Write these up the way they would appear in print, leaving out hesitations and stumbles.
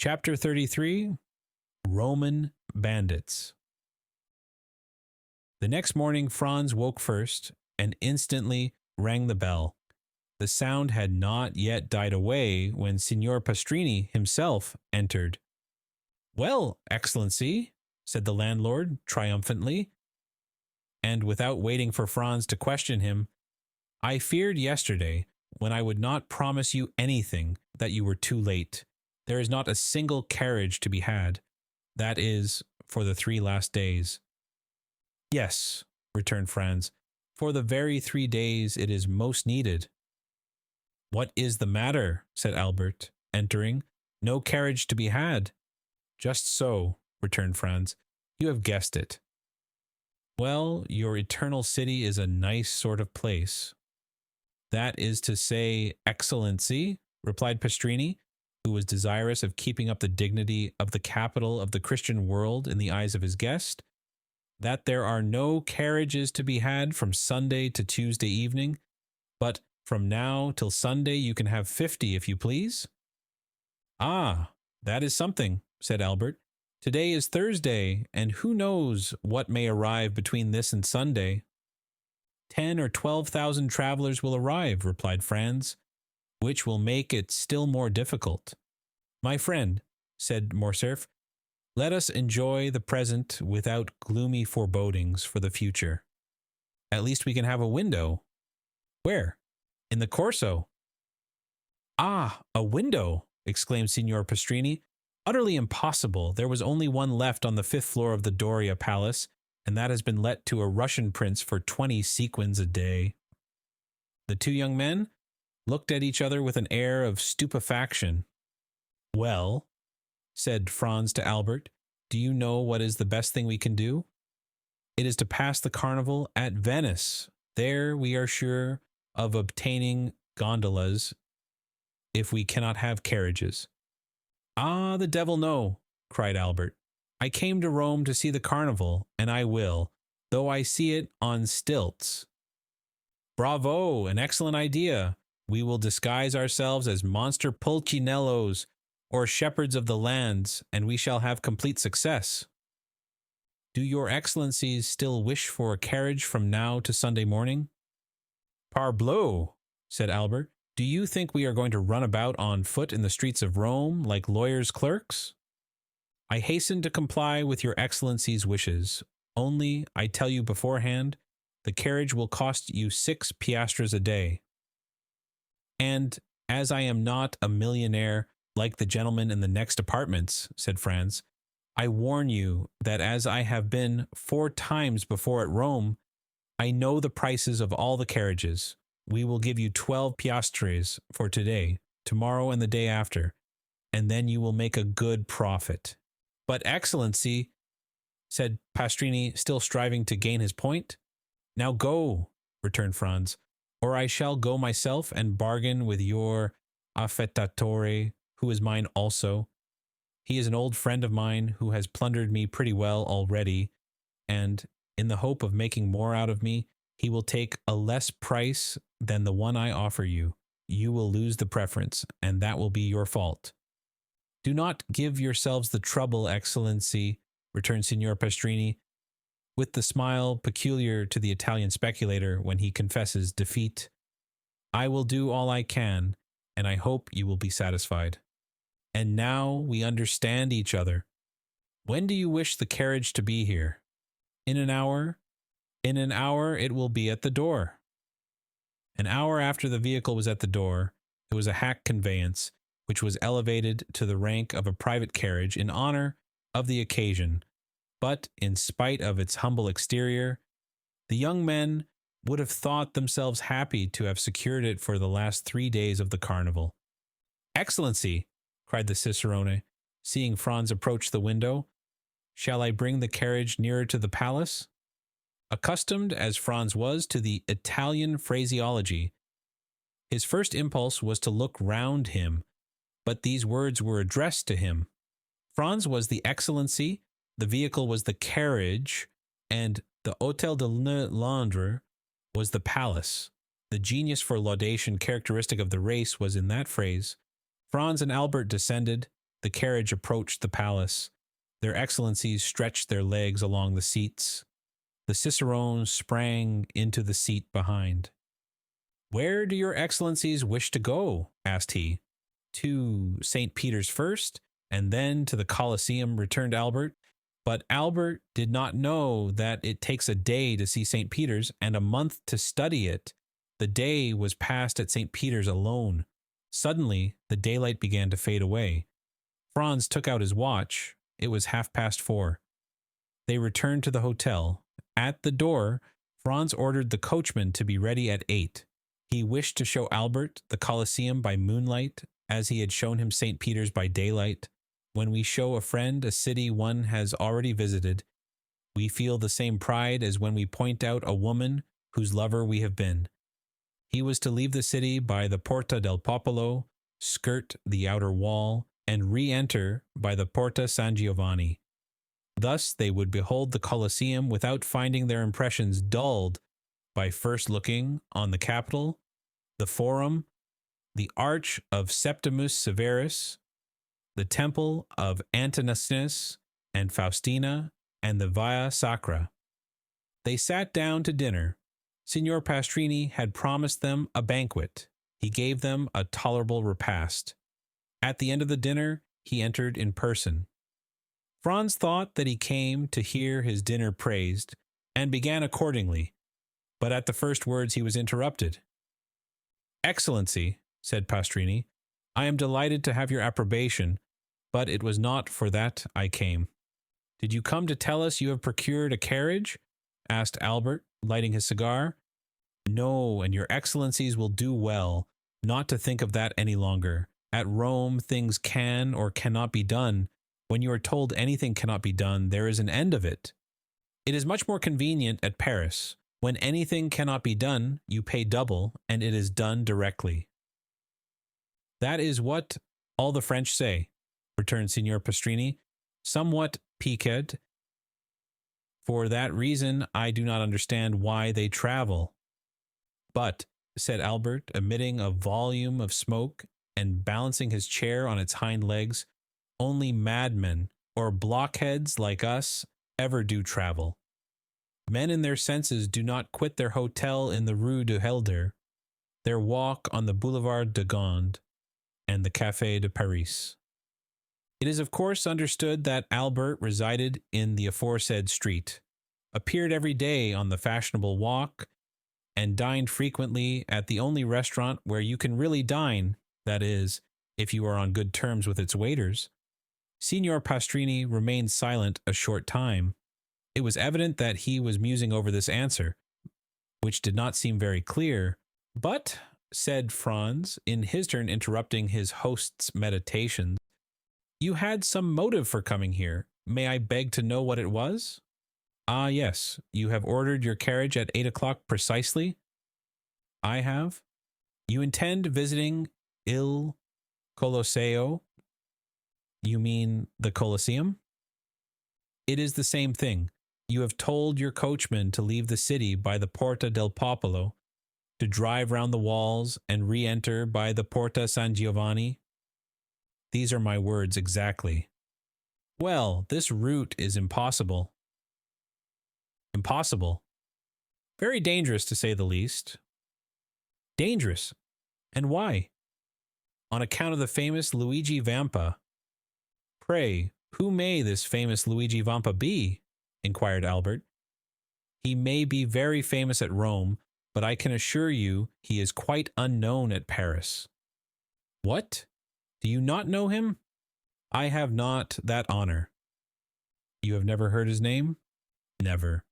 Chapter 33, Roman Bandits. The next morning Franz woke first and instantly rang the bell. The sound had not yet died away when Signor Pastrini himself entered. "Well, Excellency," said the landlord triumphantly, and without waiting for Franz to question him, "I feared yesterday, when I would not promise you anything, that you were too late. There is not a single carriage to be had. That is, for the 3 last days." "Yes," returned Franz, "for the very 3 days it is most needed." "What is the matter?" said Albert, entering. "No carriage to be had." "Just so," returned Franz. "You have guessed it." "Well, your eternal city is a nice sort of place." "That is to say, Excellency," replied Pastrini, who was desirous of keeping up the dignity of the capital of the Christian world in the eyes of his guest, "that there are no carriages to be had from Sunday to Tuesday evening, but from now till Sunday you can have 50 if you please." "Ah, that is something," said Albert. "Today is Thursday, and who knows what may arrive between this and Sunday?" 10 or 12,000 travelers will arrive," replied Franz, "which will make it still more difficult." "My friend," said Morcerf, "let us enjoy the present without gloomy forebodings for the future. At least we can have a window." "Where?" "In the Corso." "Ah, a window!" exclaimed Signor Pastrini. "Utterly impossible. There was only one left on the 5th floor of the Doria Palace, and that has been let to a Russian prince for 20 sequins a day." The two young men looked at each other with an air of stupefaction. "Well," said Franz to Albert, "do you know what is the best thing we can do? It is to pass the carnival at Venice. There we are sure of obtaining gondolas if we cannot have carriages." "Ah, the devil no," cried Albert. "I came to Rome to see the carnival, and I will, though I see it on stilts." "Bravo, an excellent idea. We will disguise ourselves as monster pulcinellos or shepherds of the lands, and we shall have complete success." "Do your excellencies still wish for a carriage from now to Sunday morning?" "Parbleu," said Albert, "do you think we are going to run about on foot in the streets of Rome like lawyers' clerks?" "I hasten to comply with your excellency's wishes. Only, I tell you beforehand, the carriage will cost you 6 piastres a day." "And as I am not a millionaire like the gentleman in the next apartments," said Franz, "I warn you that as I have been 4 times before at Rome, I know the prices of all the carriages. We will give you 12 piastres for today, tomorrow, and the day after, and then you will make a good profit." "But, Excellency," said Pastrini, still striving to gain his point. "Now go," returned Franz, "or I shall go myself and bargain with your affettatore, who is mine also. He is an old friend of mine who has plundered me pretty well already, and, in the hope of making more out of me, he will take a less price than the one I offer you. You will lose the preference, and that will be your fault." "Do not give yourselves the trouble, Excellency," returned Signor Pastrini, with the smile peculiar to the Italian speculator when he confesses defeat. "I will do all I can, and I hope you will be satisfied. And now we understand each other. When do you wish the carriage to be here?" "In an hour." "In an hour it will be at the door." An hour after the vehicle was at the door. It was a hack conveyance, which was elevated to the rank of a private carriage in honor of the occasion, but in spite of its humble exterior, the young men would have thought themselves happy to have secured it for the last 3 days of the carnival. "Excellency," cried the cicerone, seeing Franz approach the window, "shall I bring the carriage nearer to the palace?" Accustomed as Franz was to the Italian phraseology, his first impulse was to look round him, but these words were addressed to him. Franz was the Excellency, the vehicle was the carriage, and the Hôtel de Londres was the palace. The genius for laudation characteristic of the race was in that phrase. Franz and Albert descended, the carriage approached the palace. Their excellencies stretched their legs along the seats. The cicerone sprang into the seat behind. "Where do your excellencies wish to go?" asked he. "To St. Peter's first, and then to the Colosseum," returned Albert. But Albert did not know that it takes a day to see St. Peter's and a month to study it. The day was passed at St. Peter's alone. Suddenly, the daylight began to fade away. Franz took out his watch. It was 4:30. They returned to the hotel. At the door, Franz ordered the coachman to be ready at 8. He wished to show Albert the Colosseum by moonlight, as he had shown him St. Peter's by daylight. When we show a friend a city one has already visited, we feel the same pride as when we point out a woman whose lover we have been. He was to leave the city by the Porta del Popolo, skirt the outer wall, and re-enter by the Porta San Giovanni. Thus they would behold the Colosseum without finding their impressions dulled by first looking on the Capitol, the Forum, the Arch of Septimus Severus, the Temple of Antoninus and Faustina, and the Via Sacra. They sat down to dinner. Signor Pastrini had promised them a banquet. He gave them a tolerable repast. At the end of the dinner, he entered in person. Franz thought that he came to hear his dinner praised, and began accordingly. But at the first words he was interrupted. "Excellency," said Pastrini, "I am delighted to have your approbation, but it was not for that I came." "Did you come to tell us you have procured a carriage?" asked Albert, lighting his cigar. "No, and your excellencies will do well not to think of that any longer. At Rome things can or cannot be done. When you are told anything cannot be done, there is an end of it. It is much more convenient at Paris. When anything cannot be done, you pay double, and it is done directly." "That is what all the French say," returned Signor Pastrini, somewhat piqued. "For that reason I do not understand why they travel." "But," said Albert, emitting a volume of smoke and balancing his chair on its hind legs, "only madmen or blockheads like us ever do travel. Men in their senses do not quit their hotel in the Rue du Helder, their walk on the Boulevard de Gand, and the Café de Paris." It is of course understood that Albert resided in the aforesaid street, appeared every day on the fashionable walk, and dined frequently at the only restaurant where you can really dine, that is, if you are on good terms with its waiters. Signor Pastrini remained silent a short time. It was evident that he was musing over this answer, which did not seem very clear. "But," said Franz, in his turn interrupting his host's meditations, "you had some motive for coming here. May I beg to know what it was?" "Ah, yes. You have ordered your carriage at 8 o'clock precisely?" "I have." "You intend visiting Il Colosseo?" "You mean the Colosseum?" "It is the same thing. You have told your coachman to leave the city by the Porta del Popolo, to drive round the walls, and re-enter by the Porta San Giovanni?" "These are my words exactly." "Well, this route is impossible." "Impossible?" "Very dangerous, to say the least." "Dangerous? And why?" "On account of the famous Luigi Vampa." "Pray, who may this famous Luigi Vampa be?" inquired Albert. "He may be very famous at Rome, but I can assure you he is quite unknown at Paris." "What? Do you not know him?" "I have not that honor." "You have never heard his name?" "Never."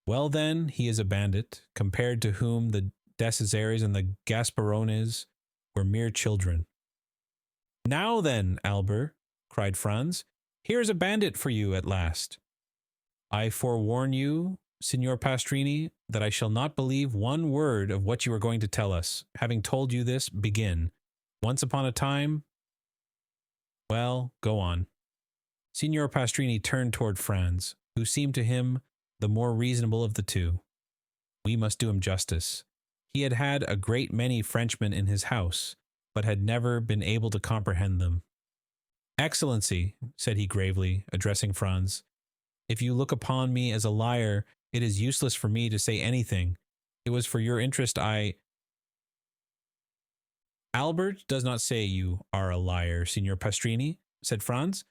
"Well, then, he is a bandit, compared to whom the Decesaries and the Gasparones were mere children." "Now then, Albert," cried Franz, "here is a bandit for you at last." "I forewarn you, Signor Pastrini, that I shall not believe one word of what you are going to tell us. Having told you this, begin. Once upon a time—" "Well, go on." Signor Pastrini turned toward Franz, who seemed to him the more reasonable of the two. We must do him justice. He had had a great many Frenchmen in his house, but had never been able to comprehend them. Excellency, said he gravely, addressing Franz, if you look upon me as a liar, it is useless for me to say anything. It was for your interest Albert does not say you are a liar, Signor Pastrini, said Franz,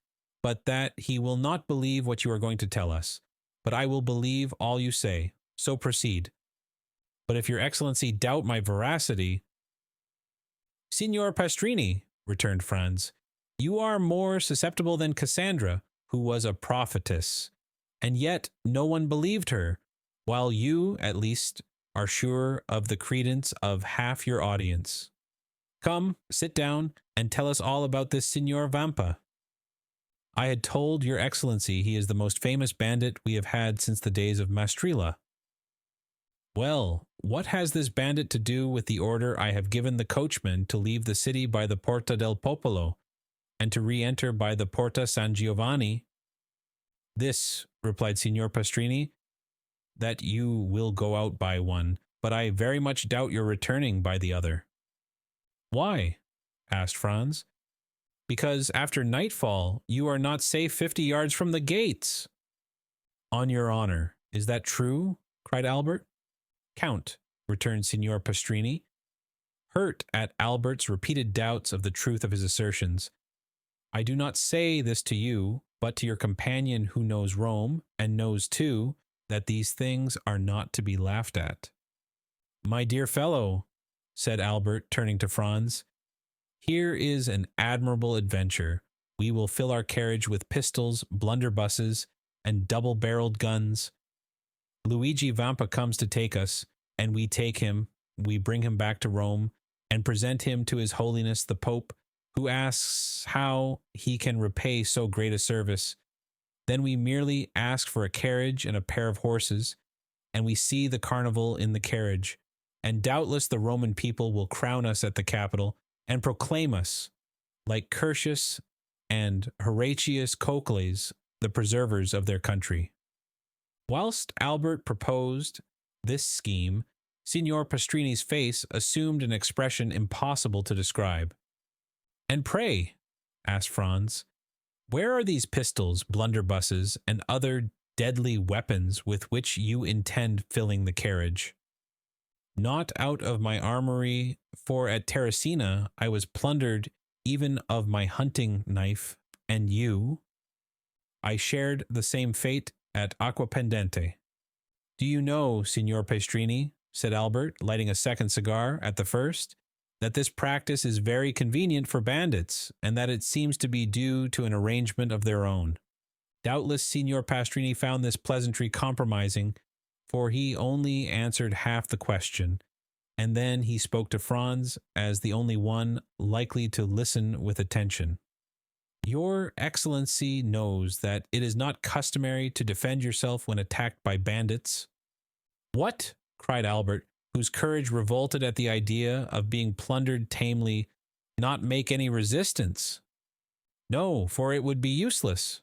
but that he will not believe what you are going to tell us. But I will believe all you say, so proceed. But if your excellency doubt my veracity— Signor Pastrini, returned Franz, you are more susceptible than Cassandra, who was a prophetess, and yet no one believed her, while you, at least, are sure of the credence of half your audience. Come, sit down, and tell us all about this Signor Vampa. I had told your excellency he is the most famous bandit we have had since the days of Mastrilla. Well, what has this bandit to do with the order I have given the coachman to leave the city by the Porta del Popolo, and to re-enter by the Porta San Giovanni? This, replied Signor Pastrini, that you will go out by one, but I very much doubt your returning by the other. Why? Asked Franz. Because after nightfall you are not safe 50 yards from the gates. On your honor, is that true? Cried Albert. Count, returned Signor Pastrini, hurt at Albert's repeated doubts of the truth of his assertions. I do not say this to you, but to your companion who knows Rome, and knows, too, that these things are not to be laughed at. My dear fellow, said Albert, turning to Franz, here is an admirable adventure. We will fill our carriage with pistols, blunderbusses, and double-barreled guns. Luigi Vampa comes to take us, and we take him, we bring him back to Rome, and present him to His Holiness the Pope, who asks how he can repay so great a service. Then we merely ask for a carriage and a pair of horses, and we see the carnival in the carriage, and doubtless the Roman people will crown us at the Capitol, and proclaim us, like Curtius and Horatius Cocles, the preservers of their country. Whilst Albert proposed this scheme, Signor Pastrini's face assumed an expression impossible to describe. And pray, asked Franz, where are these pistols, blunderbusses, and other deadly weapons with which you intend filling the carriage? Not out of my armory, for at Terracina I was plundered even of my hunting knife, and you. I shared the same fate at Aquapendente. Do you know, Signor Pastrini, said Albert, lighting a second cigar at the first, that this practice is very convenient for bandits, and that it seems to be due to an arrangement of their own. Doubtless Signor Pastrini found this pleasantry compromising, for he only answered half the question, and then he spoke to Franz as the only one likely to listen with attention. Your Excellency knows that it is not customary to defend yourself when attacked by bandits. What? Cried Albert, whose courage revolted at the idea of being plundered tamely. Not make any resistance? No, for it would be useless.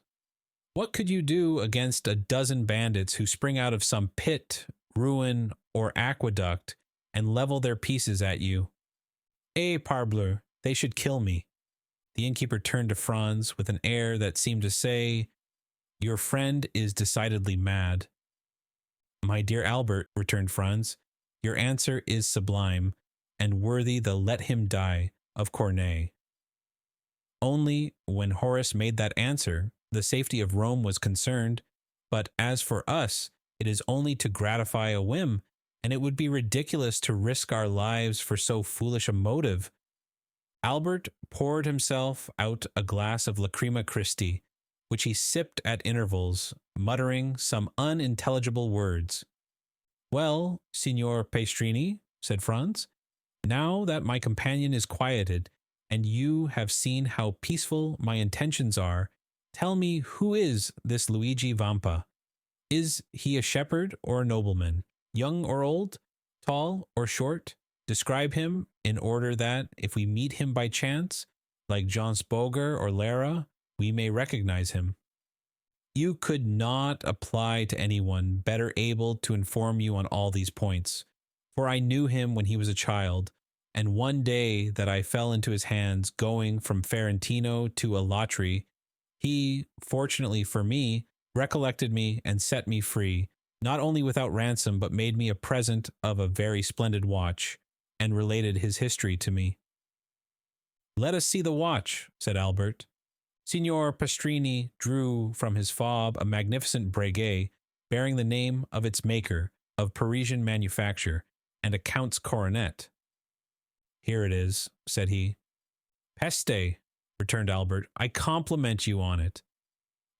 What could you do against a dozen bandits who spring out of some pit, ruin, or aqueduct and level their pieces at you? Eh, parbleu, they should kill me. The innkeeper turned to Franz with an air that seemed to say, your friend is decidedly mad. My dear Albert, returned Franz, your answer is sublime, and worthy the let him die of Corneille. Only when Horace made that answer, the safety of Rome was concerned, but as for us, it is only to gratify a whim, and it would be ridiculous to risk our lives for so foolish a motive. Albert poured himself out a glass of Lacrima Christi, which he sipped at intervals, muttering some unintelligible words. Well, Signor Pastrini, said Franz, now that my companion is quieted, and you have seen how peaceful my intentions are, tell me who is this Luigi Vampa? Is he a shepherd or a nobleman, young or old, tall or short? Describe him in order that, if we meet him by chance, like John Spoger or Lara, we may recognize him. You could not apply to anyone better able to inform you on all these points, for I knew him when he was a child, and one day that I fell into his hands going from Ferentino to Alatri, he, fortunately for me, recollected me and set me free, not only without ransom, but made me a present of a very splendid watch, and related his history to me. Let us see the watch, said Albert. Signor Pastrini drew from his fob a magnificent breguet bearing the name of its maker, of Parisian manufacture, and a count's coronet. Here it is, said he. Peste, returned Albert, I compliment you on it.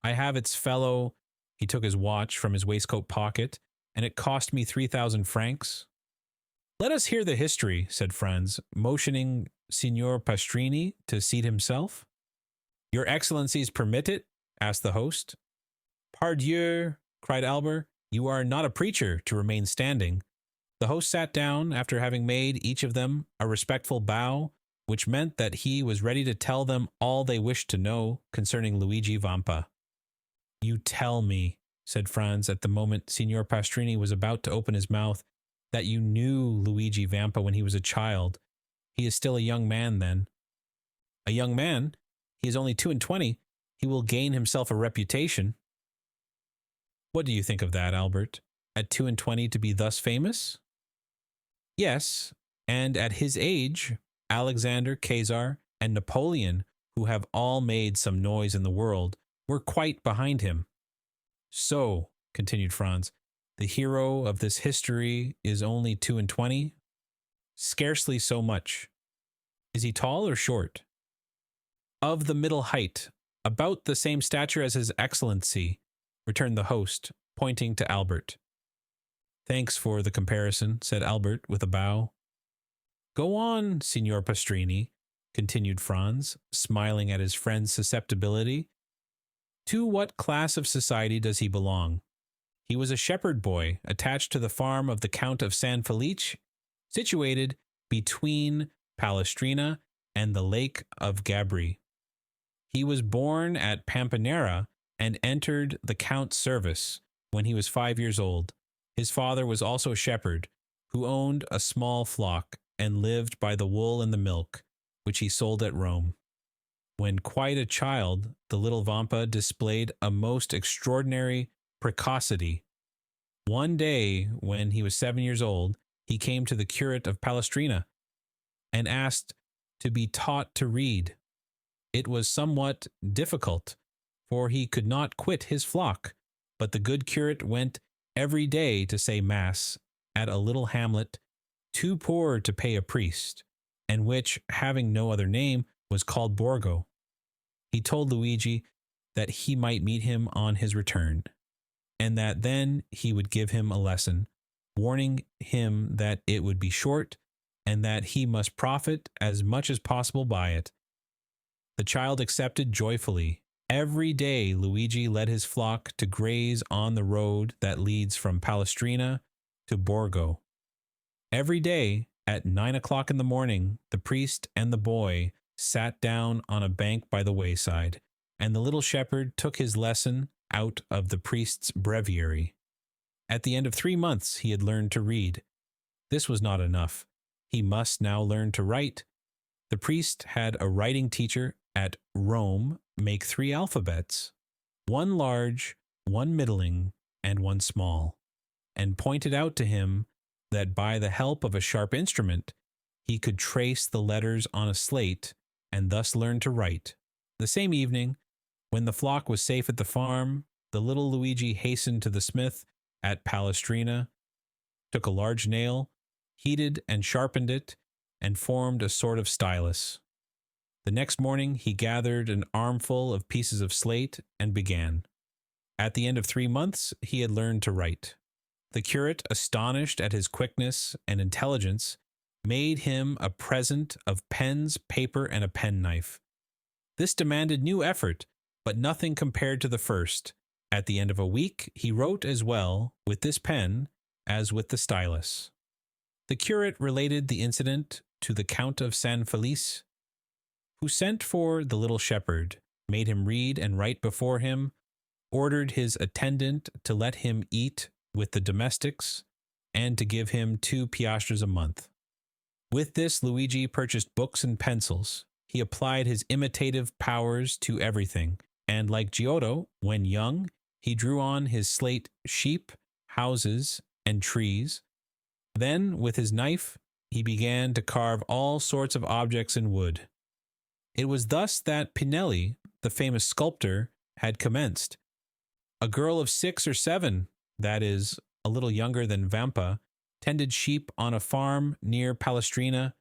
I have its fellow. He took his watch from his waistcoat pocket, and it cost me 3,000 francs. Let us hear the history, said Franz, motioning Signor Pastrini to seat himself. Your Excellencies permit it? Asked the host. Pardieu, cried Albert, you are not a preacher to remain standing. The host sat down after having made each of them a respectful bow, which meant that he was ready to tell them all they wished to know concerning Luigi Vampa. You tell me, said Franz at the moment Signor Pastrini was about to open his mouth, that you knew Luigi Vampa when he was a child. He is still a young man then. A young man? He is only 22. He will gain himself a reputation. What do you think of that, Albert? At 22 to be thus famous? Yes, and at his age, Alexander, Caesar, and Napoleon, who have all made some noise in the world, were quite behind him. So, continued Franz, the hero of this history is only 22? Scarcely so much. Is he tall or short? Of the middle height, about the same stature as his Excellency, returned the host, pointing to Albert. Thanks for the comparison, said Albert with a bow. Go on, Signor Pastrini, continued Franz, smiling at his friend's susceptibility. To what class of society does he belong? He was a shepherd boy attached to the farm of the Count of San Felice, situated between Palestrina and the Lake of Gabri. He was born at Pampinara and entered the Count's service when he was 5 years old. His father was also a shepherd, who owned a small flock and lived by the wool and the milk, which he sold at Rome. When quite a child, the little Vampa displayed a most extraordinary precocity. One day, when he was 7 years old, he came to the curate of Palestrina and asked to be taught to read. It was somewhat difficult, for he could not quit his flock, but the good curate went every day to say mass at a little hamlet too poor to pay a priest, and which, having no other name, was called Borgo. He told Luigi that he might meet him on his return, and that then he would give him a lesson, warning him that it would be short, and that he must profit as much as possible by it. The child accepted joyfully. Every day Luigi led his flock to graze on the road that leads from Palestrina to Borgo. Every day, at 9 o'clock in the morning, the priest and the boy sat down on a bank by the wayside, and the little shepherd took his lesson out of the priest's breviary. At the end of 3 months he had learned to read. This was not enough. He must now learn to write. The priest had a writing teacher at Rome make 3 alphabets, 1 large, 1 middling, and 1 small, and pointed out to him that by the help of a sharp instrument he could trace the letters on a slate and thus learn to write. The same evening, when the flock was safe at the farm, the little Luigi hastened to the smith at Palestrina, took a large nail, heated and sharpened it, and formed a sort of stylus. The next morning he gathered an armful of pieces of slate and began. At the end of 3 months he had learned to write. The curate, astonished at his quickness and intelligence, made him a present of pens, paper, and a penknife. This demanded new effort, but nothing compared to the first. At the end of a week he wrote as well with this pen as with the stylus. The curate related the incident to the Count of San Felice, who sent for the little shepherd, made him read and write before him, ordered his attendant to let him eat with the domestics, and to give him 2 piastres a month. With this, Luigi purchased books and pencils. He applied his imitative powers to everything, and like Giotto, when young, he drew on his slate sheep, houses, and trees. Then, with his knife, he began to carve all sorts of objects in wood. It was thus that Pinelli, the famous sculptor, had commenced. A girl of 6 or 7, that is, a little younger than Vampa, tended sheep on a farm near Palestrina.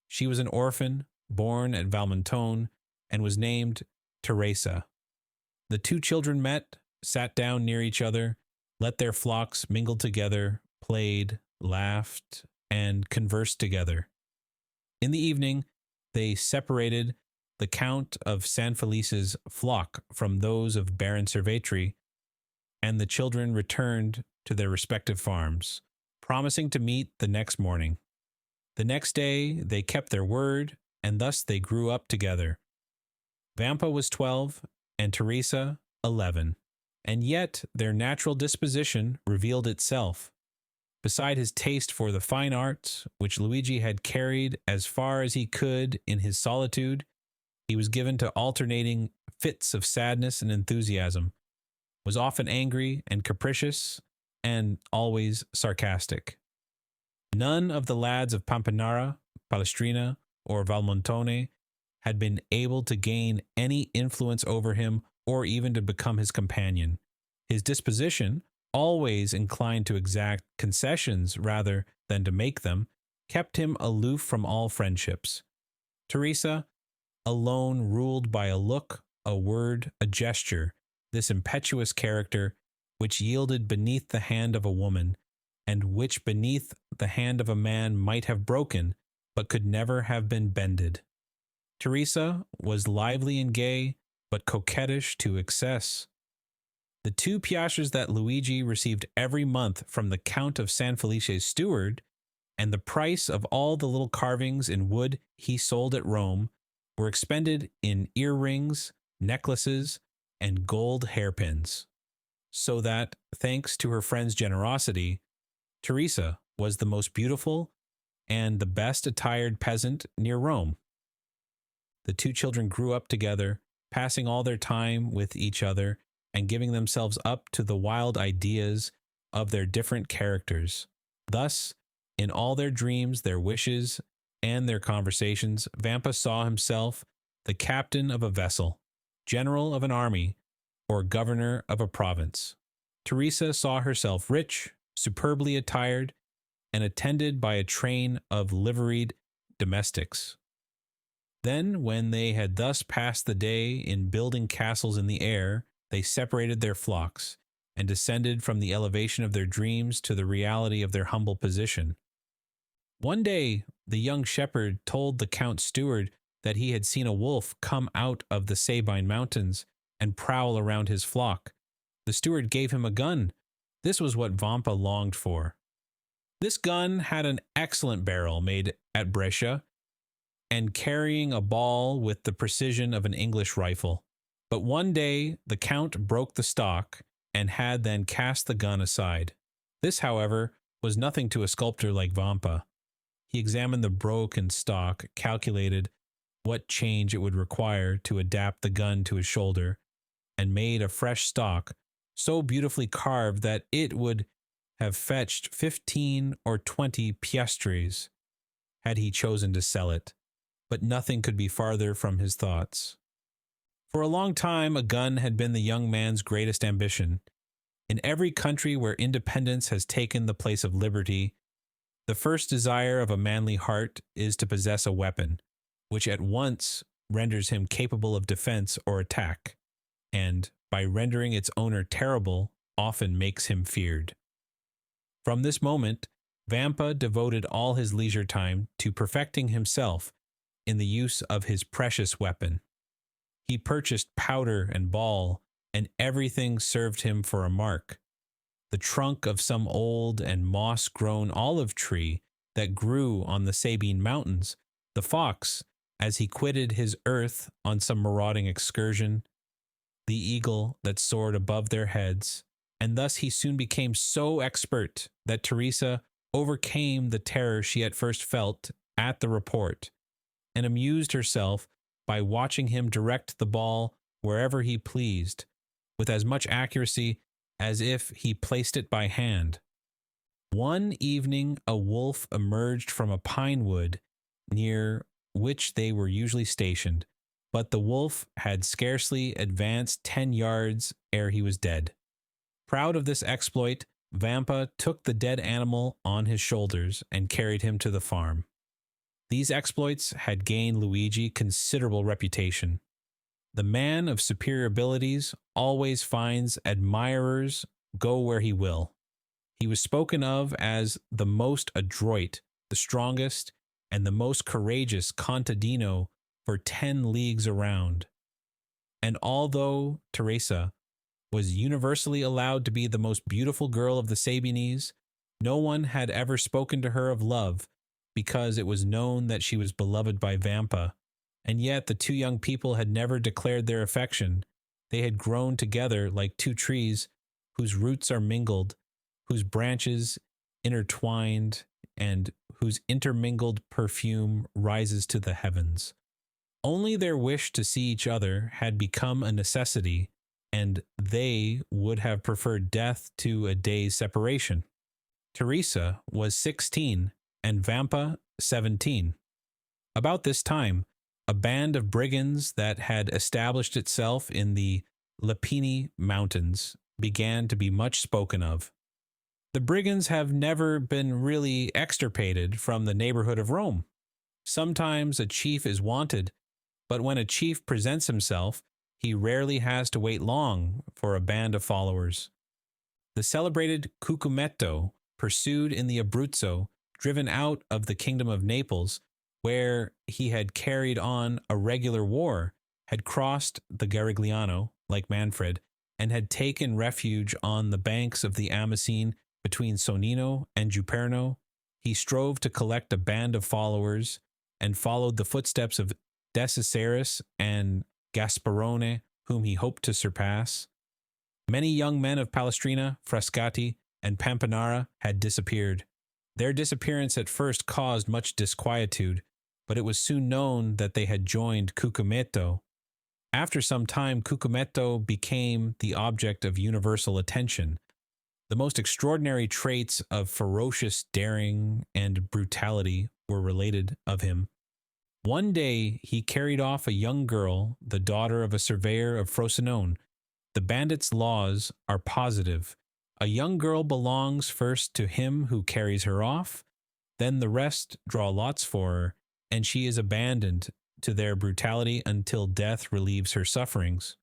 She was an orphan, born at Valmontone, and was named Teresa. The two children met, sat down near each other, let their flocks mingle together, played, laughed, and conversed together. In the evening, they separated the Count of San Felice's flock from those of Baron Cervetri, and the children returned to their respective farms, promising to meet the next morning. The next day they kept their word, and thus they grew up together. Vampa was 12, and Teresa 11, and yet their natural disposition revealed itself. Beside his taste for the fine arts, which Luigi had carried as far as he could in his solitude, he was given to alternating fits of sadness and enthusiasm, was often angry and capricious, and always sarcastic. None of the lads of Pampinara, Palestrina, or Valmontone had been able to gain any influence over him or even to become his companion. His disposition, always inclined to exact concessions rather than to make them, kept him aloof from all friendships. Teresa, alone ruled by a look, a word, a gesture, this impetuous character, which yielded beneath the hand of a woman, and which beneath the hand of a man might have broken, but could never have been bended. Teresa was lively and gay, but coquettish to excess. The 2 piastres that Luigi received every month from the Count of San Felice's steward, and the price of all the little carvings in wood he sold at Rome, were expended in earrings, necklaces, and gold hairpins. So that, thanks to her friend's generosity, Teresa was the most beautiful and the best attired peasant near Rome. The 2 children grew up together, passing all their time with each other and giving themselves up to the wild ideas of their different characters. Thus, in all their dreams, their wishes, and their conversations, Vampa saw himself the captain of a vessel, general of an army, or governor of a province. Teresa saw herself rich, superbly attired, and attended by a train of liveried domestics. Then, when they had thus passed the day in building castles in the air, they separated their flocks, and descended from the elevation of their dreams to the reality of their humble position. One day, the young shepherd told the Count's steward that he had seen a wolf come out of the Sabine mountains and prowl around his flock. The steward gave him a gun. This was what Vampa longed for. This gun had an excellent barrel made at Brescia, and carrying a ball with the precision of an English rifle. But one day the Count broke the stock, and had then cast the gun aside. This, however, was nothing to a sculptor like Vampa. He examined the broken stock, calculated what change it would require to adapt the gun to his shoulder, and made a fresh stock so beautifully carved that it would have fetched 15 or 20 piastres had he chosen to sell it, but nothing could be farther from his thoughts. For a long time a gun had been the young man's greatest ambition. In every country where independence has taken the place of liberty, the first desire of a manly heart is to possess a weapon, which at once renders him capable of defense or attack, and, by rendering its owner terrible, often makes him feared. From this moment, Vampa devoted all his leisure time to perfecting himself in the use of his precious weapon. He purchased powder and ball, and everything served him for a mark. The trunk of some old and moss-grown olive tree that grew on the Sabine mountains, the fox, as he quitted his earth on some marauding excursion, the eagle that soared above their heads, and thus he soon became so expert that Teresa overcame the terror she at first felt at the report and amused herself by watching him direct the ball wherever he pleased, with as much accuracy as if he placed it by hand. One evening a wolf emerged from a pine wood near which they were usually stationed, but the wolf had scarcely advanced 10 yards ere he was dead. Proud of this exploit, Vampa took the dead animal on his shoulders and carried him to the farm. These exploits had gained Luigi considerable reputation. The man of superior abilities always finds admirers, go where he will. He was spoken of as the most adroit, the strongest, and the most courageous contadino for 10 leagues around. And although Teresa was universally allowed to be the most beautiful girl of the Sabinese, no one had ever spoken to her of love, because it was known that she was beloved by Vampa, and yet the two young people had never declared their affection. They had grown together like two trees whose roots are mingled, whose branches intertwined, and whose intermingled perfume rises to the heavens. Only their wish to see each other had become a necessity, and they would have preferred death to a day's separation. Teresa was 16 and Vampa 17. About this time, a band of brigands that had established itself in the Lepini Mountains began to be much spoken of. The brigands have never been really extirpated from the neighborhood of Rome. Sometimes a chief is wanted, but when a chief presents himself, he rarely has to wait long for a band of followers. The celebrated Cucumetto, pursued in the Abruzzo, driven out of the kingdom of Naples, where he had carried on a regular war, had crossed the Garigliano, like Manfred, and had taken refuge on the banks of the Amasine between Sonino and Juperno. He strove to collect a band of followers and followed the footsteps of Deciceris and Gasparone, whom he hoped to surpass. Many young men of Palestrina, Frascati, and Pampinara had disappeared. Their disappearance at first caused much disquietude, but it was soon known that they had joined Cucumetto. After some time, Cucumetto became the object of universal attention. The most extraordinary traits of ferocious daring and brutality were related of him. One day he carried off a young girl, the daughter of a surveyor of Frosinone. The bandits' laws are positive. A young girl belongs first to him who carries her off, then the rest draw lots for her, and she is abandoned to their brutality until death relieves her sufferings.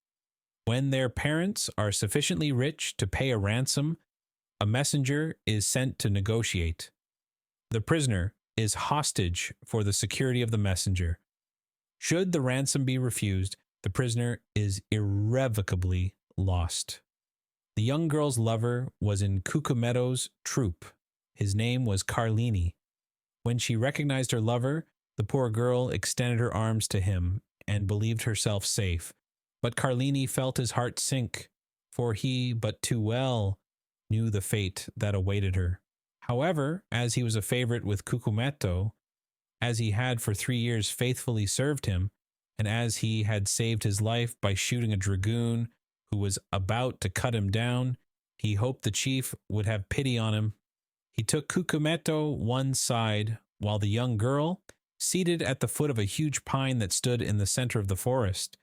When their parents are sufficiently rich to pay a ransom, a messenger is sent to negotiate. The prisoner is hostage for the security of the messenger. Should the ransom be refused, the prisoner is irrevocably lost. The young girl's lover was in Cucumetto's troop. His name was Carlini. When she recognized her lover, the poor girl extended her arms to him and believed herself safe. But Carlini felt his heart sink, for he but too well knew the fate that awaited her. However, as he was a favorite with Cucumetto, as he had for 3 years faithfully served him, and as he had saved his life by shooting a dragoon who was about to cut him down, he hoped the chief would have pity on him. He took Cucumetto one side, while the young girl, seated at the foot of a huge pine that stood in the center of the forest,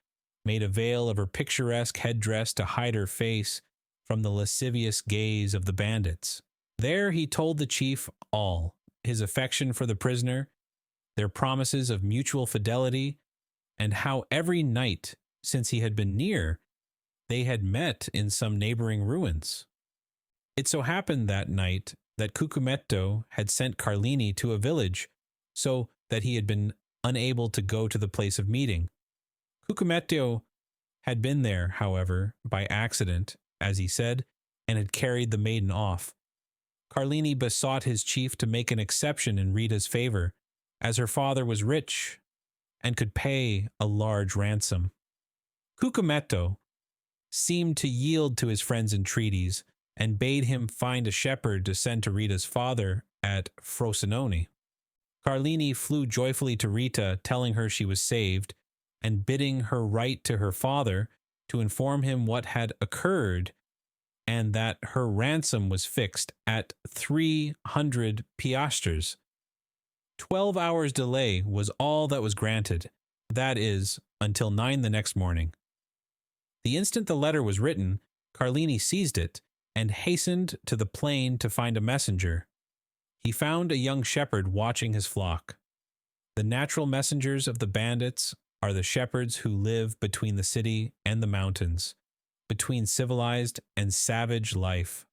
made a veil of her picturesque headdress to hide her face from the lascivious gaze of the bandits. There he told the chief all, his affection for the prisoner, their promises of mutual fidelity, and how every night, since he had been near, they had met in some neighboring ruins. It so happened that night that Cucumetto had sent Carlini to a village, so that he had been unable to go to the place of meeting. Cucumetto had been there, however, by accident, as he said, and had carried the maiden off. Carlini besought his chief to make an exception in Rita's favor, as her father was rich and could pay a large ransom. Cucumetto seemed to yield to his friend's entreaties and bade him find a shepherd to send to Rita's father at Frosinone. Carlini flew joyfully to Rita, telling her she was saved, and bidding her write to her father to inform him what had occurred, and that her ransom was fixed at 300 piastres. 12 hours' delay was all that was granted, that is, until 9 the next morning. The instant the letter was written, Carlini seized it and hastened to the plain to find a messenger. He found a young shepherd watching his flock. The natural messengers of the bandits are the shepherds who live between the city and the mountains, between civilized and savage life.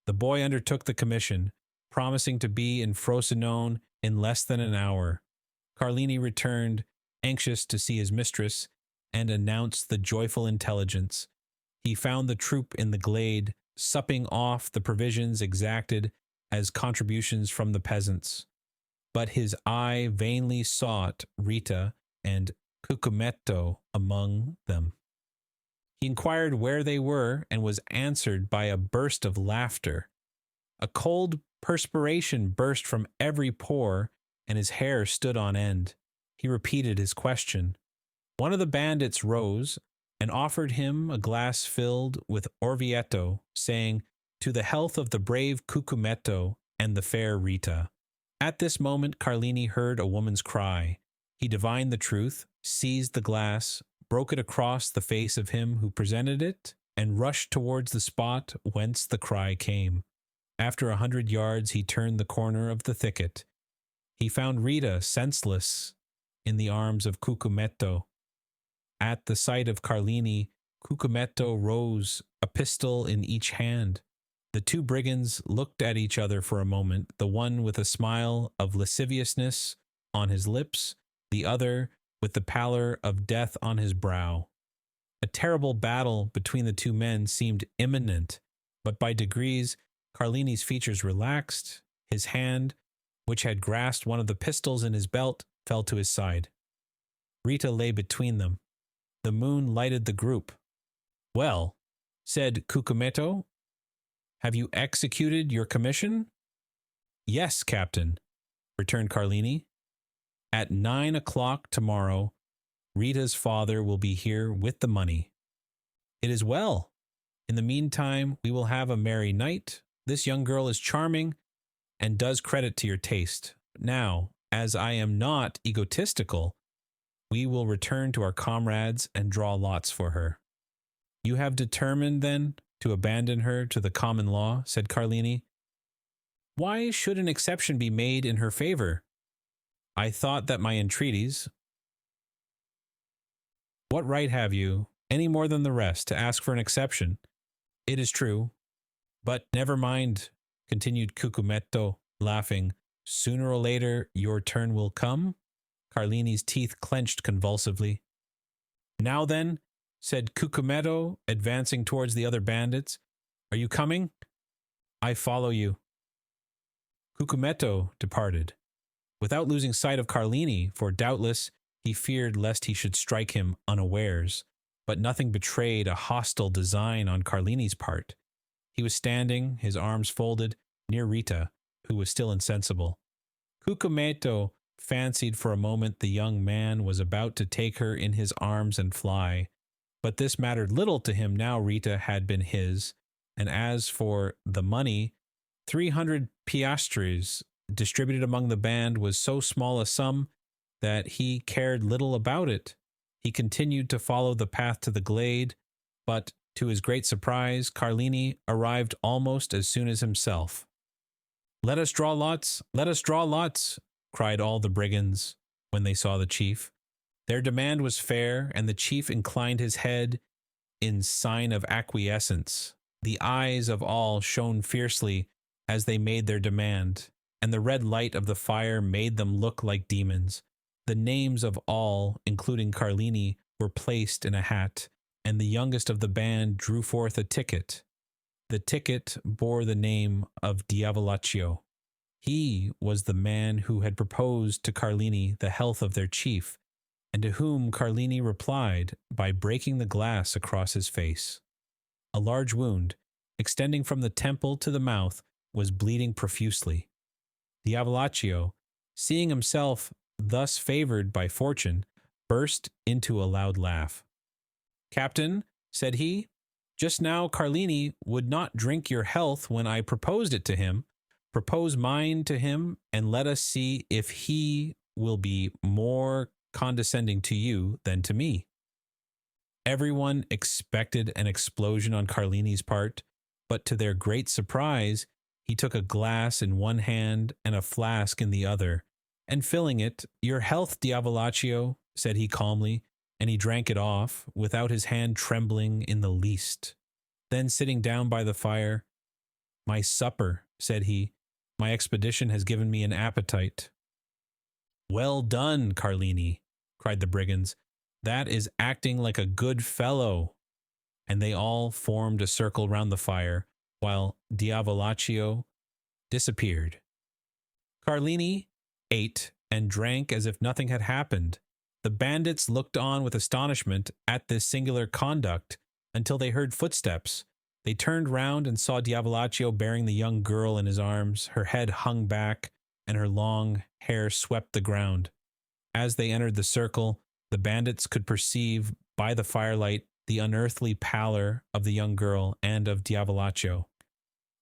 The boy undertook the commission, promising to be in Frosinone in less than an hour. Carlini returned, anxious to see his mistress, and announced the joyful intelligence. He found the troop in the glade, supping off the provisions exacted as contributions from the peasants. But his eye vainly sought Rita and Cucumetto among them. He inquired where they were and was answered by a burst of laughter. A cold perspiration burst from every pore, and his hair stood on end. He repeated his question. One of the bandits rose and offered him a glass filled with Orvieto, saying, "To the health of the brave Cucumetto and the fair Rita." At this moment Carlini heard a woman's cry. He divined the truth, seized the glass, broke it across the face of him who presented it, and rushed towards the spot whence the cry came. After 100 yards he turned the corner of the thicket. He found Rita senseless in the arms of Cucumetto. At the sight of Carlini, Cucumetto rose, a pistol in each hand. The two brigands looked at each other for a moment, the one with a smile of lasciviousness on his lips, the other with the pallor of death on his brow. A terrible battle between the two men seemed imminent, but by degrees Carlini's features relaxed. His hand, which had grasped one of the pistols in his belt, fell to his side. Rita lay between them. The moon lighted the group. "Well," said Cucumetto, "have you executed your commission?" "Yes, Captain," returned Carlini. "At 9 o'clock tomorrow, Rita's father will be here with the money." "It is well. In the meantime, we will have a merry night. This young girl is charming and does credit to your taste. Now, as I am not egotistical, we will return to our comrades and draw lots for her." "You have determined, then, to abandon her to the common law," said Carlini. "Why should an exception be made in her favor? I thought that my entreaties—" "What right have you, any more than the rest, to ask for an exception? It is true. But never mind," continued Cucumetto, laughing. "Sooner or later your turn will come." Carlini's teeth clenched convulsively. "Now then," said Cucumetto, advancing towards the other bandits, "are you coming? I follow you." Cucumetto departed, without losing sight of Carlini, for doubtless he feared lest he should strike him unawares, but nothing betrayed a hostile design on Carlini's part. He was standing, his arms folded, near Rita, who was still insensible. Cucumetto fancied for a moment the young man was about to take her in his arms and fly, but this mattered little to him now Rita had been his, and as for the money, 300 piastres distributed among the band was so small a sum that he cared little about it. He continued to follow the path to the glade, but to his great surprise, Carlini arrived almost as soon as himself. "Let us draw lots! Let us draw lots!" cried all the brigands when they saw the chief. Their demand was fair, and the chief inclined his head in sign of acquiescence. The eyes of all shone fiercely as they made their demand, and the red light of the fire made them look like demons. The names of all, including Carlini, were placed in a hat, and the youngest of the band drew forth a ticket. The ticket bore the name of Diavolaccio. He was the man who had proposed to Carlini the health of their chief, and to whom Carlini replied by breaking the glass across his face. A large wound, extending from the temple to the mouth, was bleeding profusely. Diavolaccio, seeing himself thus favored by fortune, burst into a loud laugh. "Captain," said he, "just now Carlini would not drink your health when I proposed it to him. Propose mine to him, and let us see if he will be more condescending to you than to me." Everyone expected an explosion on Carlini's part, but to their great surprise, he took a glass in one hand and a flask in the other, and filling it, "Your health, Diavolaccio," said he calmly, and he drank it off, without his hand trembling in the least. Then sitting down by the fire, "My supper," said he, "my expedition has given me an appetite." "Well done, Carlini," cried the brigands. "That is acting like a good fellow." And they all formed a circle round the fire, while Diavolaccio disappeared. Carlini ate and drank as if nothing had happened. The bandits looked on with astonishment at this singular conduct until they heard footsteps. They turned round and saw Diavolaccio bearing the young girl in his arms. Her head hung back, and her long hair swept the ground. As they entered the circle, the bandits could perceive by the firelight the unearthly pallor of the young girl and of Diavolaccio.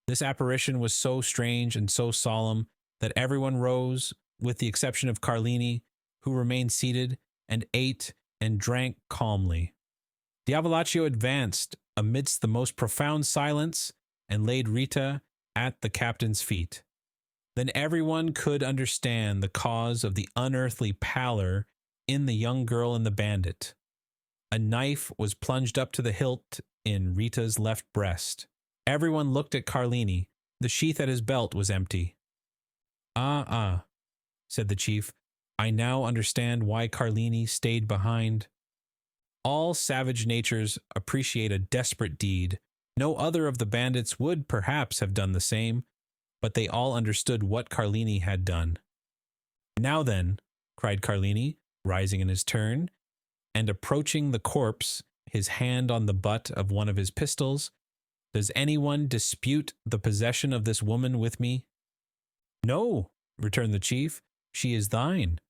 This apparition was so strange and so solemn that everyone rose, with the exception of Carlini, who remained seated and ate and drank calmly. Diavolaccio advanced amidst the most profound silence and laid Rita at the captain's feet. Then everyone could understand the cause of the unearthly pallor in the young girl and the bandit. A knife was plunged up to the hilt in Rita's left breast. Everyone looked at Carlini. The sheath at his belt was empty. Ah, said the chief. "I now understand why Carlini stayed behind." All savage natures appreciate a desperate deed. No other of the bandits would perhaps have done the same, but they all understood what Carlini had done. "Now then," cried Carlini, rising in his turn, and approaching the corpse, his hand on the butt of one of his pistols, "does anyone dispute the possession of this woman with me?" "No," returned the chief, "she is thine."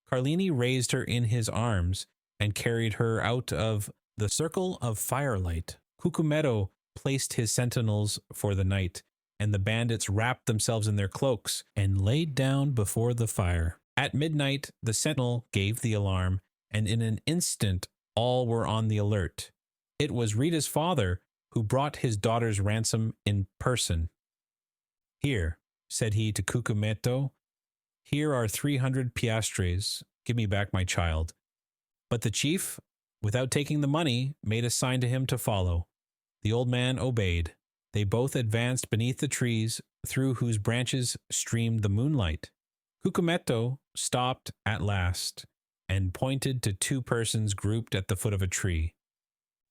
Carlini raised her in his arms and carried her out of the circle of firelight. Cucumetto placed his sentinels for the night, and the bandits wrapped themselves in their cloaks and laid down before the fire. At midnight, the sentinel gave the alarm, and in an instant all were on the alert. It was Rita's father who brought his daughter's ransom in person. "Here," said he to Cucumetto, "here are 300 piastres. Give me back my child." But the chief, without taking the money, made a sign to him to follow. The old man obeyed. They both advanced beneath the trees, through whose branches streamed the moonlight. Cucumetto stopped at last, and pointed to two persons grouped at the foot of a tree.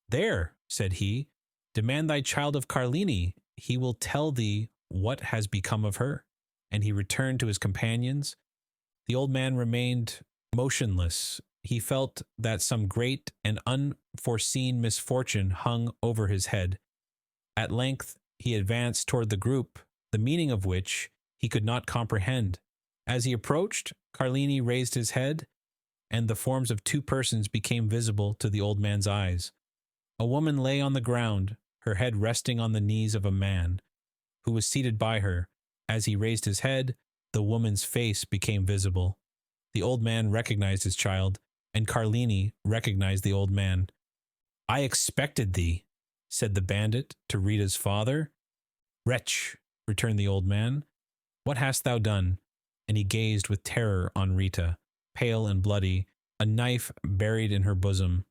"There," said he, "demand thy child of Carlini. He will tell thee what has become of her." And he returned to his companions. The old man remained motionless. He felt that some great and unforeseen misfortune hung over his head. At length he advanced toward the group, the meaning of which he could not comprehend. As he approached, Carlini raised his head, and the forms of two persons became visible to the old man's eyes. A woman lay on the ground, her head resting on the knees of a man, who was seated by her. As he raised his head, the woman's face became visible. The old man recognized his child, and Carlini recognized the old man. "I expected thee," said the bandit to Rita's father. "Wretch," returned the old man, "what hast thou done?" And he gazed with terror on Rita, pale and bloody, a knife buried in her bosom.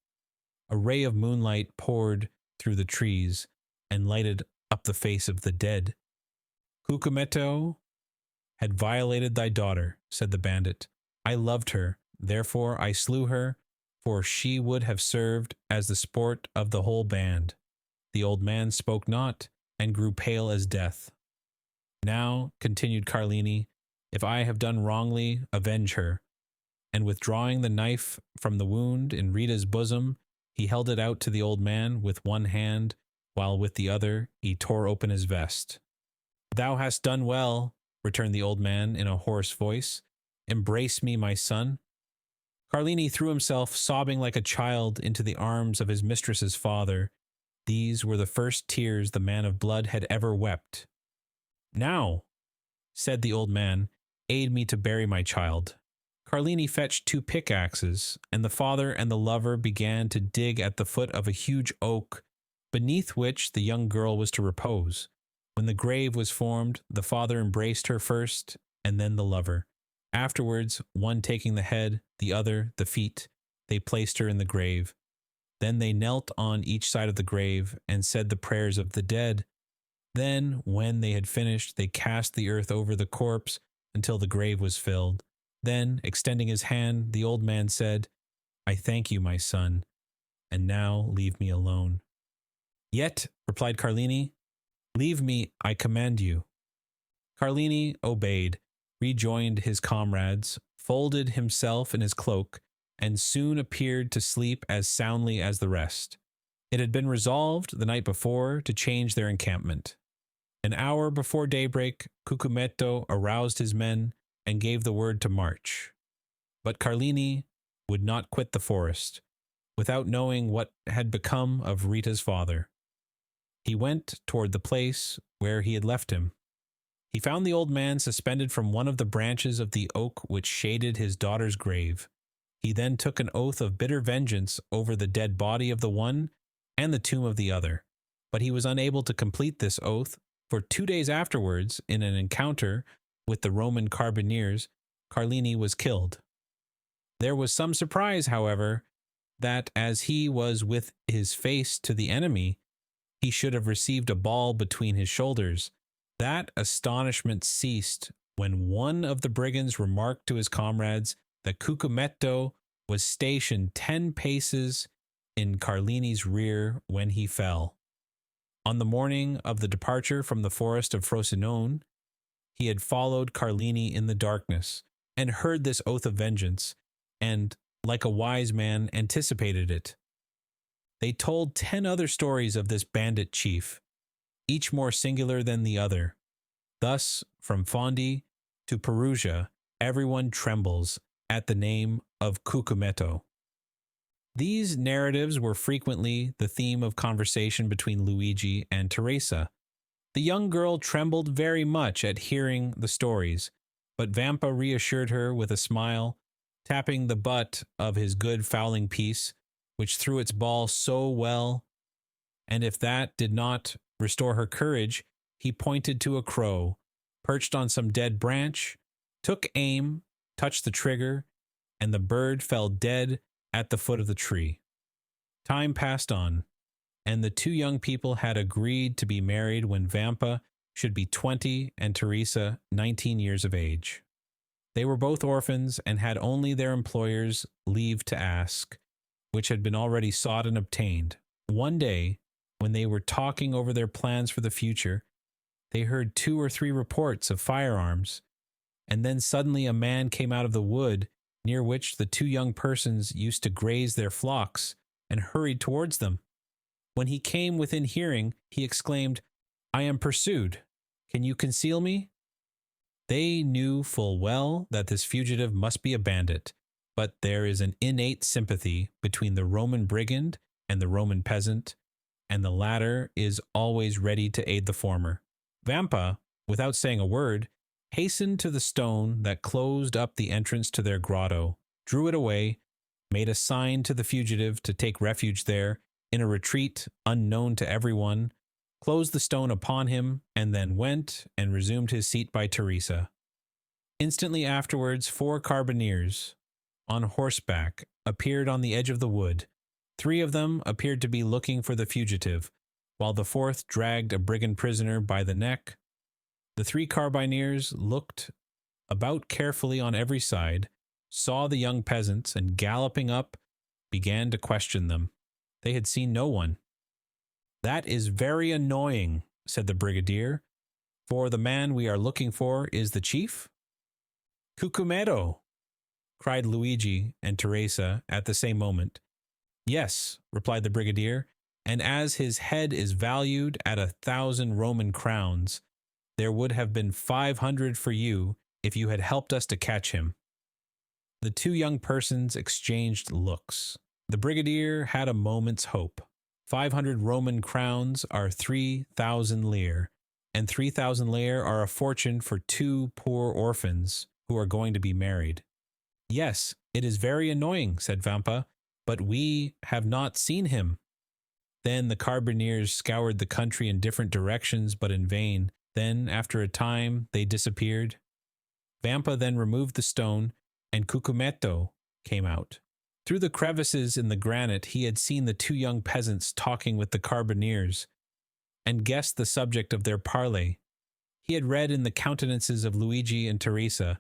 A ray of moonlight poured through the trees and lighted up the face of the dead. "Cucumetto had violated thy daughter," said the bandit. "I loved her, therefore I slew her, for she would have served as the sport of the whole band." The old man spoke not, and grew pale as death. "Now," continued Carlini, "if I have done wrongly, avenge her." And withdrawing the knife from the wound in Rita's bosom, he held it out to the old man with one hand, while with the other he tore open his vest. "Thou hast done well," returned the old man in a hoarse voice. Embrace me, my son." Carlini threw himself, sobbing like a child, into the arms of his mistress's father. These were the first tears the man of blood had ever wept. "Now," said the old man, "aid me to bury my child." Carlini fetched 2 pickaxes, and the father and the lover began to dig at the foot of a huge oak, beneath which the young girl was to repose. When the grave was formed, the father embraced her first, and then the lover. Afterwards, one taking the head, the other the feet, they placed her in the grave. Then they knelt on each side of the grave and said the prayers of the dead. Then, when they had finished, they cast the earth over the corpse until the grave was filled. Then, extending his hand, the old man said, "I thank you, my son, and now leave me alone." "Yet," replied Carlini, "leave me, I command you." Carlini obeyed, rejoined his comrades, folded himself in his cloak, and soon appeared to sleep as soundly as the rest. It had been resolved the night before to change their encampment. An hour before daybreak, Cucumetto aroused his men and gave the word to march. But Carlini would not quit the forest, without knowing what had become of Rita's father. He went toward the place where he had left him. He found the old man suspended from one of the branches of the oak which shaded his daughter's grave. He then took an oath of bitter vengeance over the dead body of the one and the tomb of the other. But he was unable to complete this oath, for 2 days afterwards, in an encounter with the Roman carbineers, Carlini was killed. There was some surprise, however, that as he was with his face to the enemy, he should have received a ball between his shoulders. That astonishment ceased when one of the brigands remarked to his comrades that Cucumetto was stationed 10 paces in Carlini's rear when he fell. On the morning of the departure from the forest of Frosinone, he had followed Carlini in the darkness, and heard this oath of vengeance, and, like a wise man, anticipated it. They told 10 other stories of this bandit chief, each more singular than the other. Thus, from Fondi to Perugia, everyone trembles at the name of Cucumetto. These narratives were frequently the theme of conversation between Luigi and Teresa. The young girl trembled very much at hearing the stories, but Vampa reassured her with a smile, tapping the butt of his good fowling piece, which threw its ball so well, and if that did not restore her courage, he pointed to a crow, perched on some dead branch, took aim, touched the trigger, and the bird fell dead at the foot of the tree. Time passed on, and the 2 young people had agreed to be married when Vampa should be 20 and Teresa 19 years of age. They were both orphans and had only their employers' leave to ask, which had been already sought and obtained. One day, when they were talking over their plans for the future, they heard 2 or 3 reports of firearms, and then suddenly a man came out of the wood near which the 2 young persons used to graze their flocks, and hurried towards them. When he came within hearing, he exclaimed, "I am pursued. Can you conceal me?" They knew full well that this fugitive must be a bandit, but there is an innate sympathy between the Roman brigand and the Roman peasant, and the latter is always ready to aid the former. Vampa, without saying a word, hastened to the stone that closed up the entrance to their grotto, drew it away, made a sign to the fugitive to take refuge there, in a retreat unknown to everyone, closed the stone upon him, and then went and resumed his seat by Teresa. Instantly afterwards, 4 carbineers, on horseback, appeared on the edge of the wood. 3 of them appeared to be looking for the fugitive, while the 4th dragged a brigand prisoner by the neck. The 3 carbineers looked about carefully on every side, saw the young peasants, and galloping up, began to question them. They had seen no one. "That is very annoying," said the brigadier, "for the man we are looking for is the chief?" "Cucumetto!" cried Luigi and Teresa at the same moment. "Yes," replied the brigadier, "and as his head is valued at 1,000 Roman crowns, there would have been 500 for you if you had helped us to catch him." The two young persons exchanged looks. The brigadier had a moment's hope. 500 Roman crowns are 3,000 lire, and 3,000 lire are a fortune for two poor orphans who are going to be married. Yes, it is very annoying, said Vampa, but we have not seen him. Then the carbineers scoured the country in different directions, but in vain. Then, after a time, they disappeared. Vampa then removed the stone, and Cucumetto came out. Through the crevices in the granite, he had seen the two young peasants talking with the carbineers, and guessed the subject of their parley. He had read in the countenances of Luigi and Teresa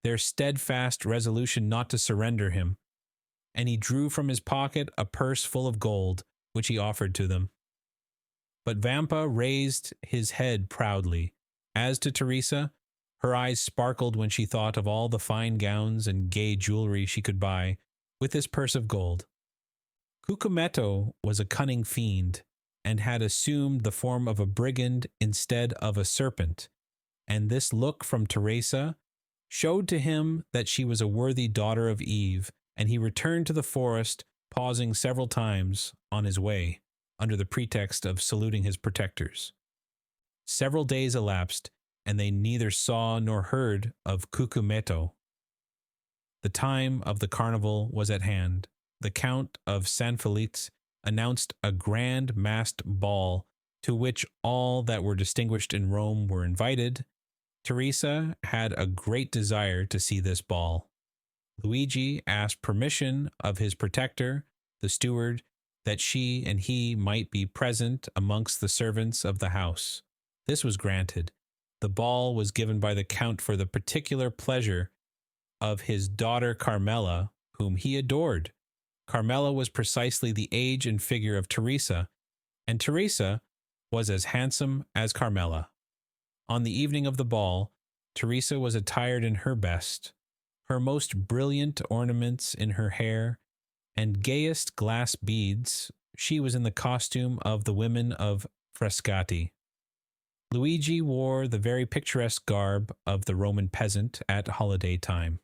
their steadfast resolution not to surrender him, and he drew from his pocket a purse full of gold, which he offered to them. But Vampa raised his head proudly. As to Teresa, her eyes sparkled when she thought of all the fine gowns and gay jewelry she could buy with this purse of gold. Cucumetto was a cunning fiend, and had assumed the form of a brigand instead of a serpent, and this look from Teresa showed to him that she was a worthy daughter of Eve, and he returned to the forest, pausing several times on his way, under the pretext of saluting his protectors. Several days elapsed, and they neither saw nor heard of Cucumetto. The time of the carnival was at hand. The Count of San Felix announced a grand masked ball to which all that were distinguished in Rome were invited. Teresa had a great desire to see this ball. Luigi asked permission of his protector, the steward, that she and he might be present amongst the servants of the house. This was granted. The ball was given by the Count for the particular pleasure of his daughter Carmela, whom he adored. Carmela was precisely the age and figure of Teresa, and Teresa was as handsome as Carmela. On the evening of the ball, Teresa was attired in her best, her most brilliant ornaments in her hair, and gayest glass beads. She was in the costume of the women of Frascati. Luigi wore the very picturesque garb of the Roman peasant at holiday time.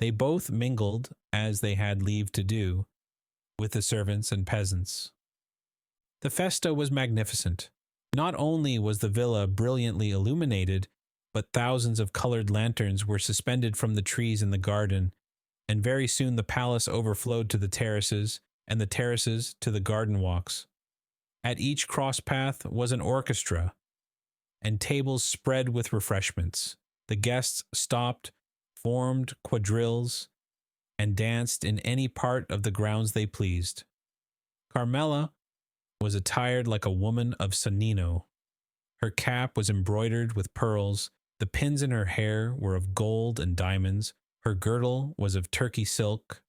They both mingled, as they had leave to do, with the servants and peasants. The festa was magnificent. Not only was the villa brilliantly illuminated, but thousands of colored lanterns were suspended from the trees in the garden, and very soon the palace overflowed to the terraces, and the terraces to the garden walks. At each cross path was an orchestra, and tables spread with refreshments. The guests stopped, formed quadrilles, and danced in any part of the grounds they pleased. Carmela was attired like a woman of Sonnino. Her cap was embroidered with pearls, the pins in her hair were of gold and diamonds, her girdle was of Turkey silk,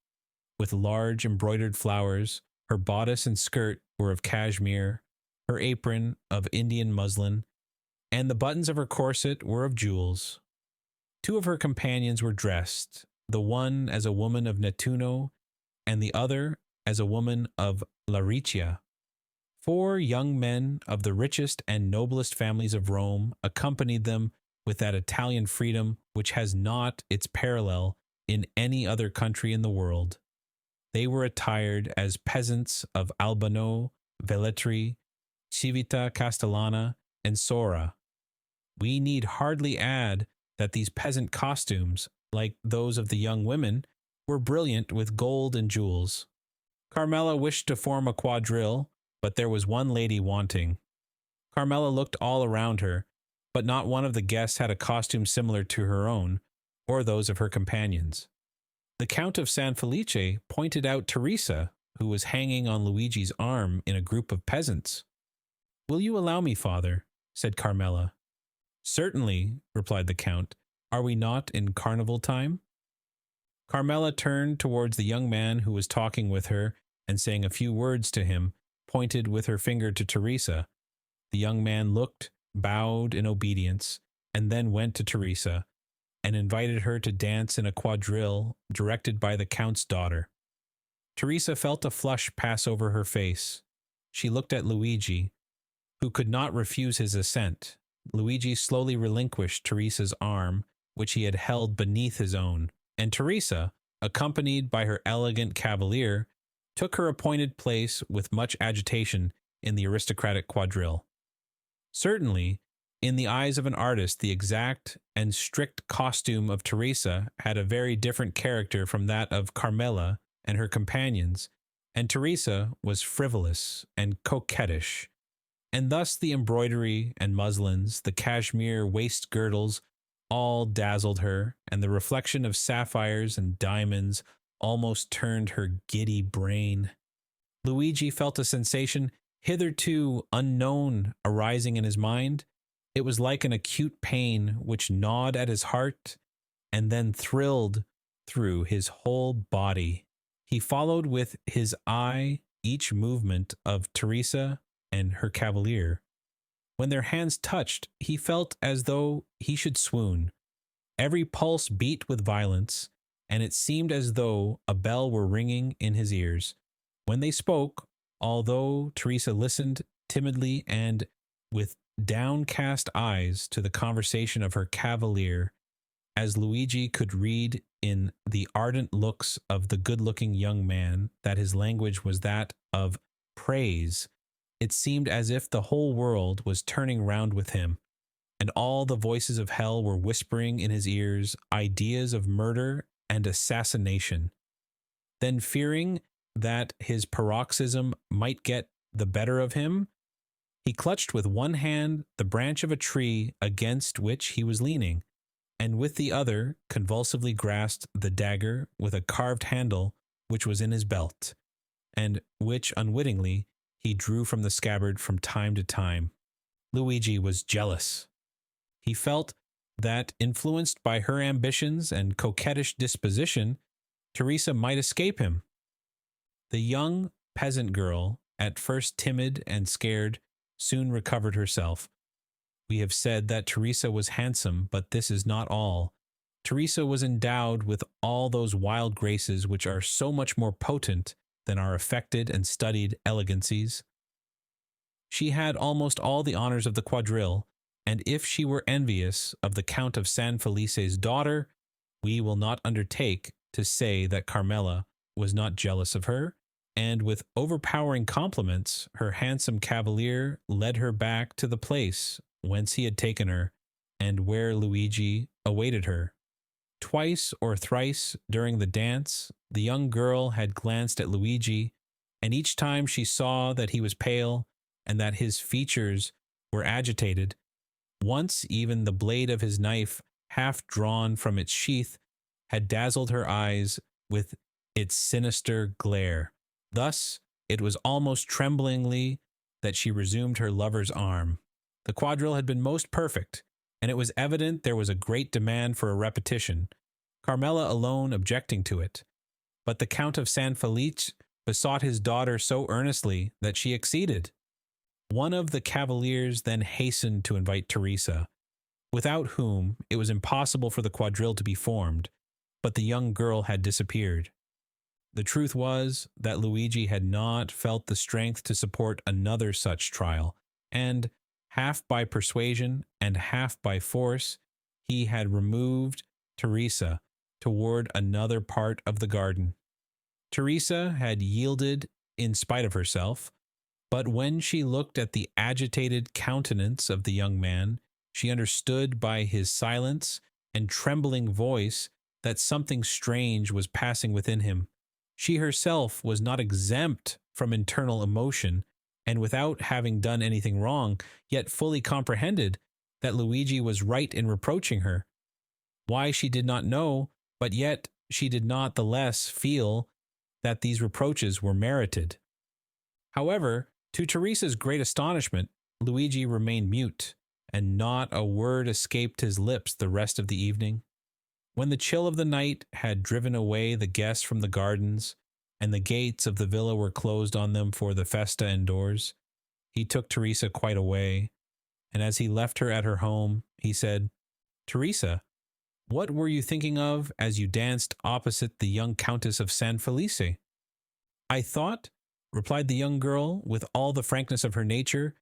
with large embroidered flowers, her bodice and skirt were of cashmere, her apron of Indian muslin, and the buttons of her corset were of jewels. Two of her companions were dressed, the one as a woman of Nettuno, and the other as a woman of Laricia. 4 young men of the richest and noblest families of Rome accompanied them with that Italian freedom which has not its parallel in any other country in the world. They were attired as peasants of Albano, Velletri, Civita Castellana, and Sora. We need hardly add that these peasant costumes, like those of the young women, were brilliant with gold and jewels. Carmela wished to form a quadrille, but there was one lady wanting. Carmela looked all around her, but not one of the guests had a costume similar to her own, or those of her companions. The Count of San Felice pointed out Teresa, who was hanging on Luigi's arm in a group of peasants. "Will you allow me, father?" said Carmela. "Certainly," replied the Count. "Are we not in carnival time?" Carmela turned towards the young man who was talking with her, and saying a few words to him, pointed with her finger to Teresa. The young man looked, bowed in obedience, and then went to Teresa, and invited her to dance in a quadrille directed by the Count's daughter. Teresa felt a flush pass over her face. She looked at Luigi, who could not refuse his assent. Luigi slowly relinquished Teresa's arm, which he had held beneath his own. and Teresa, accompanied by her elegant cavalier, took her appointed place with much agitation in the aristocratic quadrille. Certainly, in the eyes of an artist, the exact and strict costume of Teresa had a very different character from that of Carmela and her companions, and Teresa was frivolous and coquettish, and thus the embroidery and muslins, the cashmere waist girdles, all dazzled her, and the reflection of sapphires and diamonds almost turned her giddy brain. Luigi felt a sensation hitherto unknown arising in his mind. It was like an acute pain which gnawed at his heart and then thrilled through his whole body. He followed with his eye each movement of Teresa and her cavalier. When their hands touched, he felt as though he should swoon. Every pulse beat with violence, and it seemed as though a bell were ringing in his ears. When they spoke, although Teresa listened timidly and with downcast eyes to the conversation of her cavalier, as Luigi could read in the ardent looks of the good-looking young man that his language was that of praise, it seemed as if the whole world was turning round with him, and all the voices of hell were whispering in his ears ideas of murder and assassination. Then, fearing that his paroxysm might get the better of him, he clutched with one hand the branch of a tree against which he was leaning, and with the other convulsively grasped the dagger with a carved handle which was in his belt, and which unwittingly he drew from the scabbard from time to time. Luigi was jealous. He felt that, influenced by her ambitions and coquettish disposition, Teresa might escape him. The young peasant girl, at first timid and scared, soon recovered herself. We have said that Teresa was handsome, but this is not all. Teresa was endowed with all those wild graces which are so much more potent than our affected and studied elegancies. She had almost all the honors of the quadrille, and if she were envious of the Count of San Felice's daughter, we will not undertake to say that Carmela was not jealous of her, and with overpowering compliments, her handsome cavalier led her back to the place whence he had taken her, and where Luigi awaited her. Twice or thrice during the dance, the young girl had glanced at Luigi, and each time she saw that he was pale and that his features were agitated. Once even the blade of his knife, half drawn from its sheath, had dazzled her eyes with its sinister glare. Thus, it was almost tremblingly that she resumed her lover's arm. The quadrille had been most perfect, and it was evident there was a great demand for a repetition, Carmela alone objecting to it. But the Count of San Felice besought his daughter so earnestly that she acceded. One of the cavaliers then hastened to invite Teresa, without whom it was impossible for the quadrille to be formed, but the young girl had disappeared. The truth was that Luigi had not felt the strength to support another such trial, and, half by persuasion and half by force, he had removed Teresa toward another part of the garden. Teresa had yielded in spite of herself, but when she looked at the agitated countenance of the young man, she understood by his silence and trembling voice that something strange was passing within him. She herself was not exempt from internal emotion, and without having done anything wrong, yet fully comprehended that Luigi was right in reproaching her. Why she did not know, but yet she did not the less feel that these reproaches were merited. However, to Teresa's great astonishment, Luigi remained mute, and not a word escaped his lips the rest of the evening. When the chill of the night had driven away the guests from the gardens, and the gates of the villa were closed on them for the festa indoors, he took Teresa quite away, and as he left her at her home, he said, "Teresa, what were you thinking of as you danced opposite the young Countess of San Felice?" "I thought," replied the young girl, with all the frankness of her nature,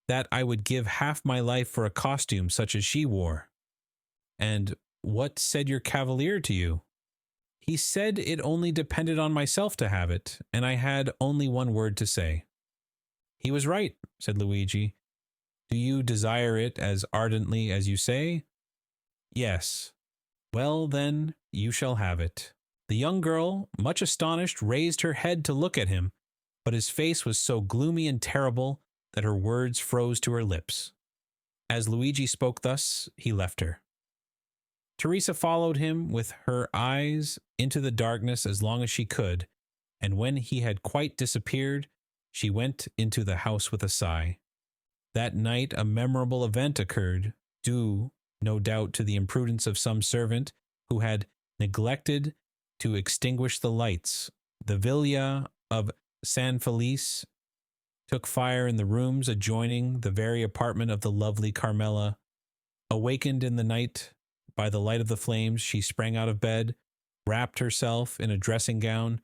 "that I would give half my life for a costume such as she wore." "And what said your cavalier to you?" He said it only depended on myself to have it, and I had only one word to say. He was right, said Luigi. Do you desire it as ardently as you say? Yes. Well, then, you shall have it. The young girl, much astonished, raised her head to look at him, but his face was so gloomy and terrible that her words froze to her lips. As Luigi spoke thus, he left her. Teresa followed him with her eyes into the darkness as long as she could, and when he had quite disappeared, she went into the house with a sigh. That night a memorable event occurred, due, no doubt, to the imprudence of some servant who had neglected to extinguish the lights. The villa of San Felice took fire in the rooms adjoining the very apartment of the lovely Carmela. Awakened in the night by the light of the flames, she sprang out of bed, wrapped herself in a dressing gown,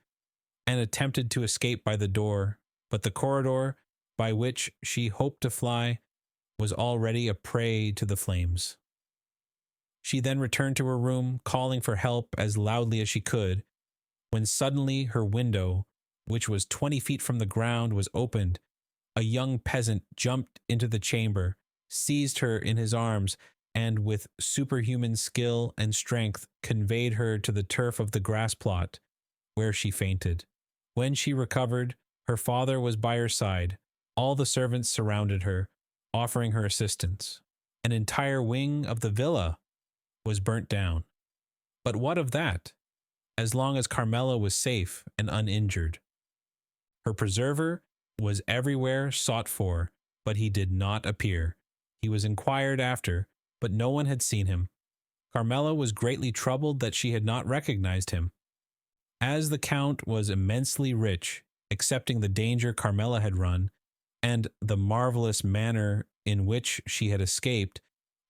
and attempted to escape by the door, but the corridor by which she hoped to fly was already a prey to the flames. She then returned to her room, calling for help as loudly as she could, when suddenly her window, which was 20 feet from the ground, was opened. A young peasant jumped into the chamber, seized her in his arms, and with superhuman skill and strength conveyed her to the turf of the grass plot, where she fainted. When she recovered, her father was by her side. All the servants surrounded her, offering her assistance. An entire wing of the villa was burnt down. But what of that, as long as Carmela was safe and uninjured? Her preserver was everywhere sought for, but he did not appear. He was inquired after, but no one had seen him. Carmela was greatly troubled that she had not recognized him. As the Count was immensely rich, accepting the danger Carmela had run, and the marvelous manner in which she had escaped,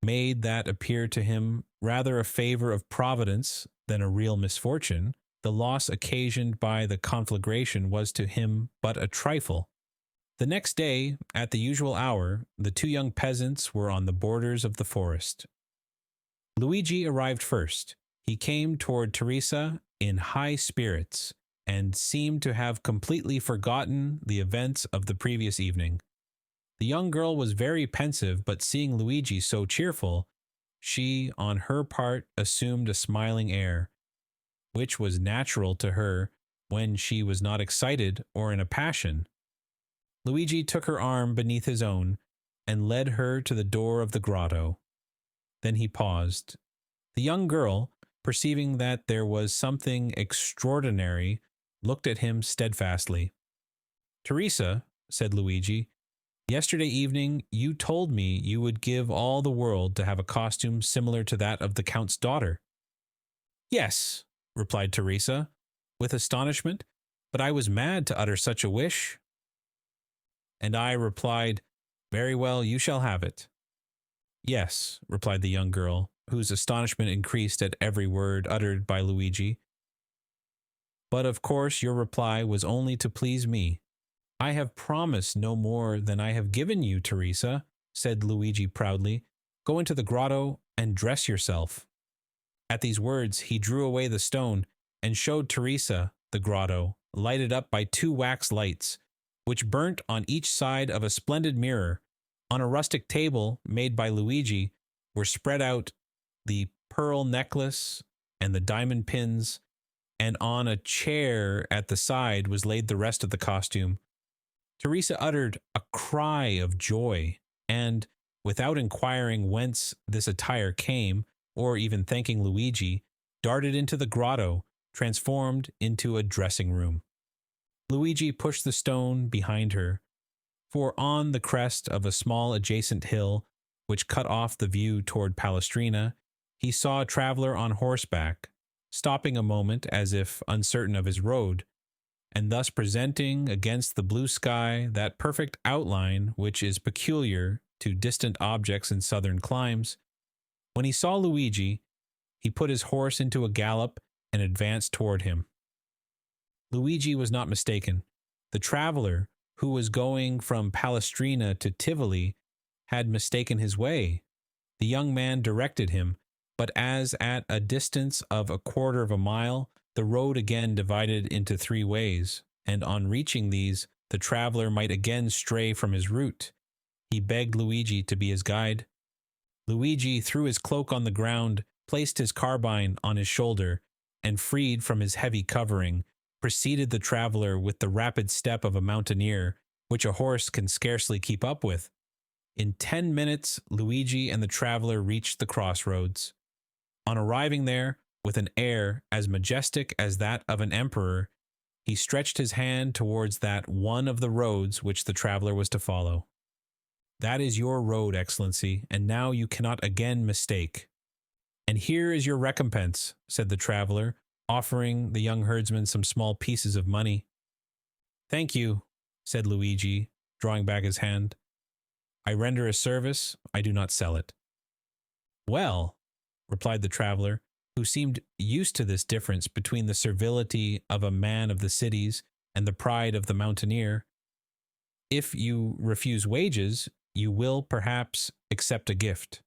made that appear to him rather a favor of Providence than a real misfortune. The loss occasioned by the conflagration was to him but a trifle. The next day, at the usual hour, the two young peasants were on the borders of the forest. Luigi arrived first. He came toward Teresa in high spirits, and seemed to have completely forgotten the events of the previous evening. The young girl was very pensive, but seeing Luigi so cheerful, she, on her part, assumed a smiling air, which was natural to her when she was not excited or in a passion. Luigi took her arm beneath his own, and led her to the door of the grotto. Then he paused. The young girl, perceiving that there was something extraordinary, looked at him steadfastly. "Teresa," said Luigi, "yesterday evening you told me you would give all the world to have a costume similar to that of the Count's daughter." "Yes," replied Teresa, with astonishment, "but I was mad to utter such a wish." And I replied, "Very well, you shall have it." "Yes," replied the young girl, whose astonishment increased at every word uttered by Luigi. "But of course your reply was only to please me." "I have promised no more than I have given you, Teresa," said Luigi proudly. "Go into the grotto and dress yourself." At these words he drew away the stone and showed Teresa the grotto, lighted up by 2 wax lights, which burnt on each side of a splendid mirror. On a rustic table made by Luigi were spread out the pearl necklace and the diamond pins, and on a chair at the side was laid the rest of the costume. Teresa uttered a cry of joy, and, without inquiring whence this attire came, or even thanking Luigi, darted into the grotto, transformed into a dressing room. Luigi pushed the stone behind her, for on the crest of a small adjacent hill, which cut off the view toward Palestrina, he saw a traveler on horseback, stopping a moment as if uncertain of his road, and thus presenting against the blue sky that perfect outline which is peculiar to distant objects in southern climes. When he saw Luigi, he put his horse into a gallop and advanced toward him. Luigi was not mistaken. The traveler, who was going from Palestrina to Tivoli, had mistaken his way. The young man directed him, but as at a distance of 1/4 of a mile, The road again divided into three ways, and on reaching these, the traveler might again stray from his route. He begged Luigi to be his guide. Luigi threw his cloak on the ground, placed his carbine on his shoulder, and freed from his heavy covering, preceded the traveler with the rapid step of a mountaineer, which a horse can scarcely keep up with. In 10 minutes, Luigi and the traveler reached the crossroads. On arriving there, with an air as majestic as that of an emperor, he stretched his hand towards that one of the roads which the traveler was to follow. "That is your road, Excellency, and now you cannot again mistake." "And here is your recompense," said the traveler, offering the young herdsman some small pieces of money. "Thank you," said Luigi, drawing back his hand. "I render a service, I do not sell it." "Well," replied the traveler, who seemed used to this difference between the servility of a man of the cities and the pride of the mountaineer, "if you refuse wages, you will, perhaps, accept a gift."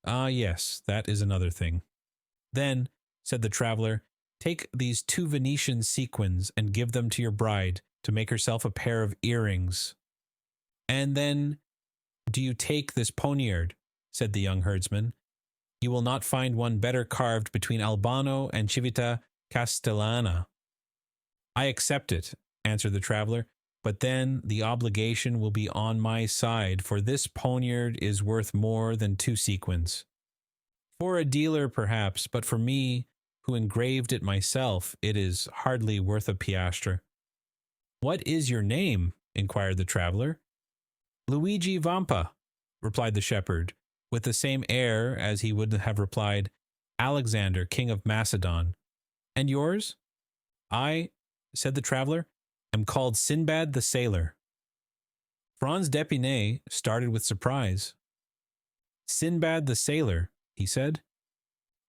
"Ah, yes, that is another thing." "Then," said the traveler, "take these 2 Venetian sequins and give them to your bride to make herself a pair of earrings." "And then do you take this poniard," said the young herdsman. "You will not find one better carved between Albano and Civita Castellana." "I accept it," answered the traveler, "but then the obligation will be on my side, for this poniard is worth more than 2 sequins. For a dealer, perhaps, but for me, who engraved it myself, it is hardly worth a piastre." "What is your name?" inquired the traveler. "Luigi Vampa," replied the shepherd, with the same air as he would have replied, "Alexander, king of Macedon." "And yours?" "I," said the traveler, "am called Sinbad the Sailor." Franz d'Épinay started with surprise. "Sinbad the Sailor," he said.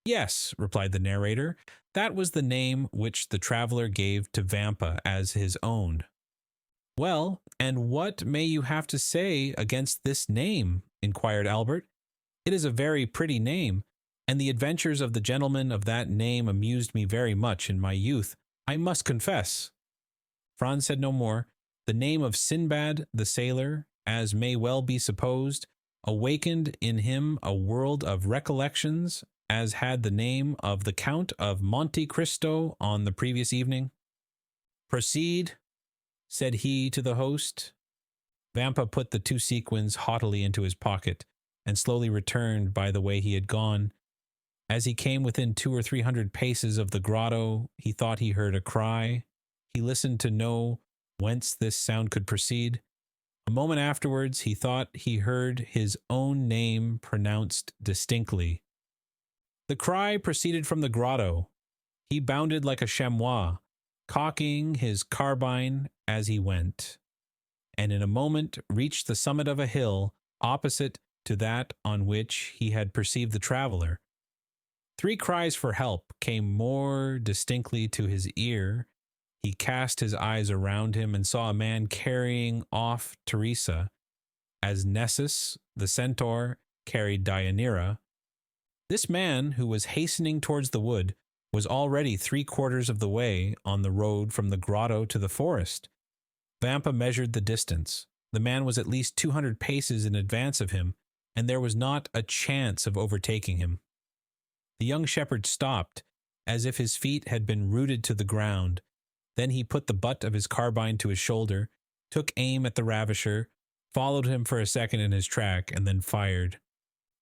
"Yes," replied the narrator, "that was the name which the traveler gave to Vampa as his own." "Well, and what may you have to say against this name?" inquired Albert. "It is a very pretty name, and the adventures of the gentleman of that name amused me very much in my youth, I must confess." Franz said no more. The name of Sinbad the Sailor, as may well be supposed, awakened in him a world of recollections, as had the name of the Count of Monte Cristo on the previous evening. "Proceed," said he to the host. Vampa put the 2 sequins haughtily into his pocket, and slowly returned by the way he had gone. As he came within 200 or 300 paces of the grotto, he thought he heard a cry. He listened to know whence this sound could proceed. A moment afterwards, he thought he heard his own name pronounced distinctly. The cry proceeded from the grotto. He bounded like a chamois, cocking his carbine as he went, and in a moment reached the summit of a hill opposite to that on which he had perceived the traveler. 3 cries for help came more distinctly to his ear. He cast his eyes around him and saw a man carrying off Teresa, as Nessus, the centaur, carried Deianira. This man, who was hastening towards the wood, was already 3/4 of the way on the road from the grotto to the forest. Vampa measured the distance. The man was at least 200 paces in advance of him, and there was not a chance of overtaking him. The young shepherd stopped, as if his feet had been rooted to the ground. Then he put the butt of his carbine to his shoulder, took aim at the ravisher, followed him for a second in his track, and then fired.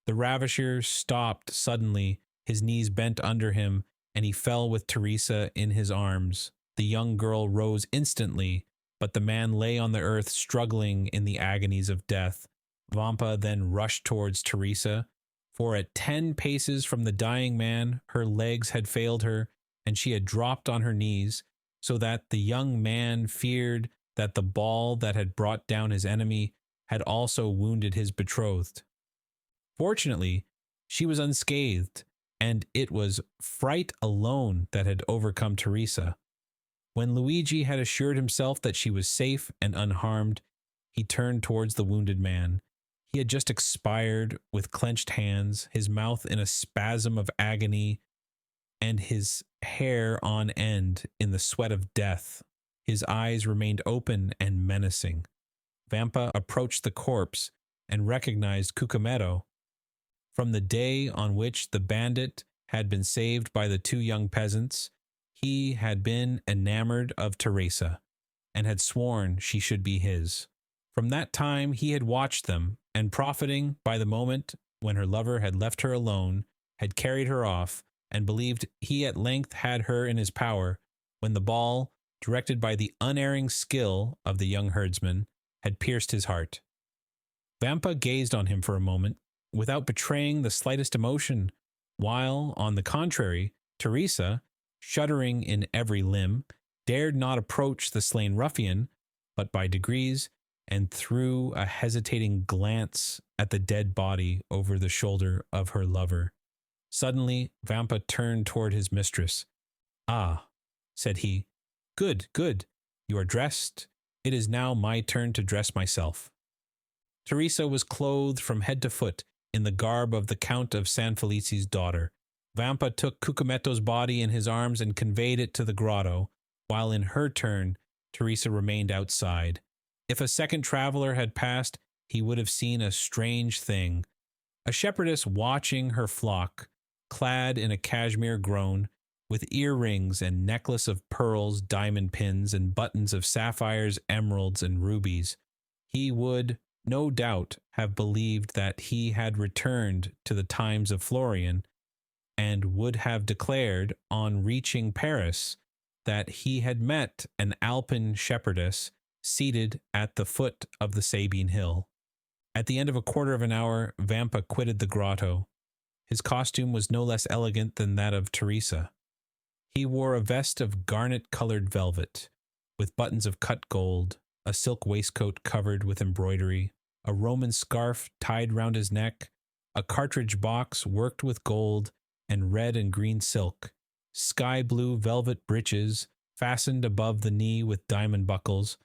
The ravisher stopped suddenly, his knees bent under him, and he fell with Teresa in his arms. The young girl rose instantly, but the man lay on the earth struggling in the agonies of death. Vampa then rushed towards Teresa, for at 10 paces from the dying man her legs had failed her, and she had dropped on her knees, so that the young man feared that the ball that had brought down his enemy had also wounded his betrothed. Fortunately, she was unscathed, and it was fright alone that had overcome Teresa. When Luigi had assured himself that she was safe and unharmed, he turned towards the wounded man. He had just expired with clenched hands, his mouth in a spasm of agony. and his hair on end in the sweat of death. His eyes remained open and menacing. Vampa approached the corpse and recognized Cucumetto. From the day on which the bandit had been saved by the two young peasants, he had been enamored of Teresa, and had sworn she should be his. From that time he had watched them, and profiting by the moment when her lover had left her alone, had carried her off, and believed he at length had her in his power, when the ball, directed by the unerring skill of the young herdsman, had pierced his heart. Vampa gazed on him for a moment, without betraying the slightest emotion, while, on the contrary, Teresa, shuddering in every limb, dared not approach the slain ruffian, but by degrees, and threw a hesitating glance at the dead body over the shoulder of her lover. Suddenly, Vampa turned toward his mistress. "Ah," said he, "good, good. You are dressed. It is now my turn to dress myself." Teresa was clothed from head to foot in the garb of the Count of San Felici's daughter. Vampa took Cucumetto's body in his arms and conveyed it to the grotto, while in her turn Teresa remained outside. If a second traveler had passed, he would have seen a strange thing. A shepherdess watching her flock, clad in a cashmere groan, with earrings and necklace of pearls, diamond pins, and buttons of sapphires, emeralds, and rubies. He would, no doubt, have believed that he had returned to the times of Florian, and would have declared, on reaching Paris, that he had met an Alpine shepherdess seated at the foot of the Sabine hill. At the end of a quarter of an hour, Vampa quitted the grotto. His costume was no less elegant than that of Teresa. He wore a vest of garnet-colored velvet, with buttons of cut gold, a silk waistcoat covered with embroidery, a Roman scarf tied round his neck, a cartridge box worked with gold and red and green silk, sky-blue velvet breeches fastened above the knee with diamond buckles,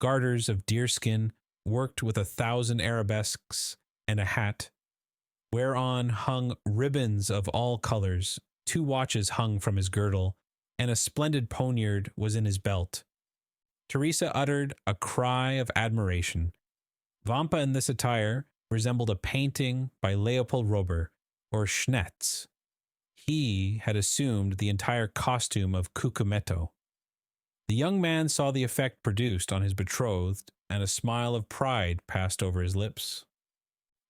garters of deerskin worked with 1,000 arabesques, and a hat, whereon hung ribbons of all colors. 2 watches hung from his girdle, and a splendid poniard was in his belt. Teresa uttered a cry of admiration. Vampa in this attire resembled a painting by Leopold Rober or Schnetz. He had assumed the entire costume of Cucumetto. The young man saw the effect produced on his betrothed, and a smile of pride passed over his lips.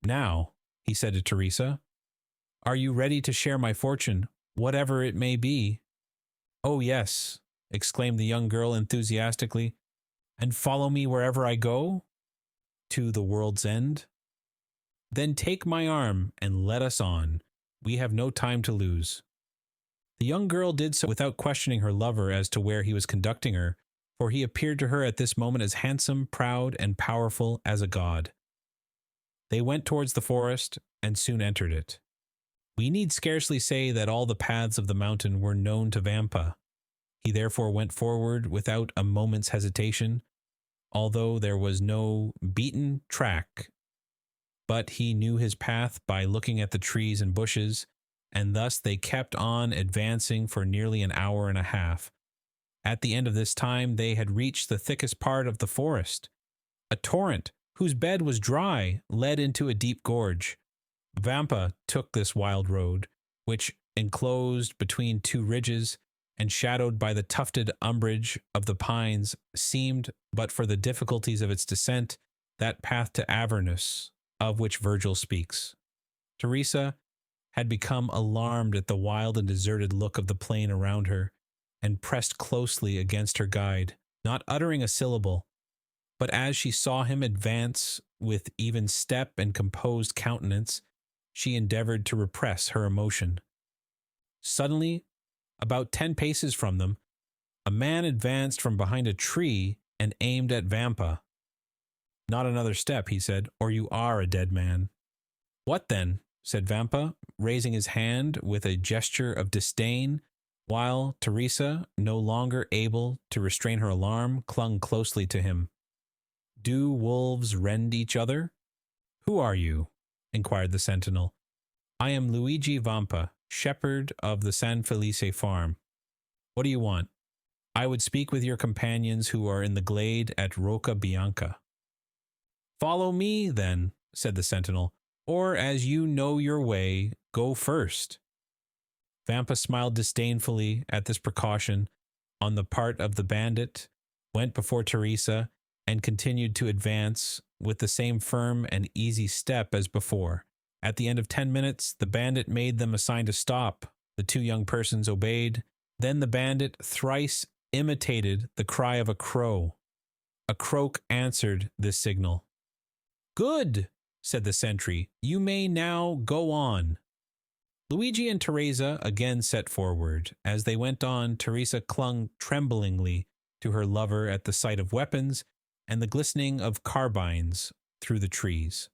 "Now," he said to Teresa, "are you ready to share my fortune, whatever it may be?" "Oh, yes," exclaimed the young girl enthusiastically. "And follow me wherever I go?" "To the world's end." "Then take my arm and let us on. We have no time to lose." The young girl did so without questioning her lover as to where he was conducting her, for he appeared to her at this moment as handsome, proud, and powerful as a god. They went towards the forest, and soon entered it. We need scarcely say that all the paths of the mountain were known to Vampa. He therefore went forward without a moment's hesitation, although there was no beaten track, but he knew his path by looking at the trees and bushes, and thus they kept on advancing for nearly an hour and a half. At the end of this time they had reached the thickest part of the forest. A torrent, whose bed was dry, led into a deep gorge. Vampa took this wild road, which, enclosed between 2 ridges, and shadowed by the tufted umbrage of the pines, seemed, but for the difficulties of its descent, that path to Avernus of which Virgil speaks. Teresa had become alarmed at the wild and deserted look of the plain around her, and pressed closely against her guide, not uttering a syllable. But as she saw him advance with even step and composed countenance, she endeavored to repress her emotion. Suddenly, about 10 paces from them, a man advanced from behind a tree and aimed at Vampa. "Not another step," he said, "or you are a dead man." "What then?" said Vampa, raising his hand with a gesture of disdain, while Teresa, no longer able to restrain her alarm, clung closely to him. "Do wolves rend each other?" "Who are you?" inquired the sentinel. "I am Luigi Vampa, shepherd of the San Felice farm. What do you want? I would speak with your companions who are in the glade at Rocca Bianca. Follow me, then, said the sentinel, or as you know your way, go first. Vampa smiled disdainfully at this precaution on the part of the bandit, went before Teresa, and continued to advance with the same firm and easy step as before. At the end of 10 minutes, the bandit made them a sign to stop. The two young persons obeyed. Then the bandit thrice imitated the cry of a crow. A croak answered this signal. Good, said the sentry. You may now go on. Luigi and Teresa again set forward. As they went on, Teresa clung tremblingly to her lover at the sight of weapons and the glistening of carbines through the trees.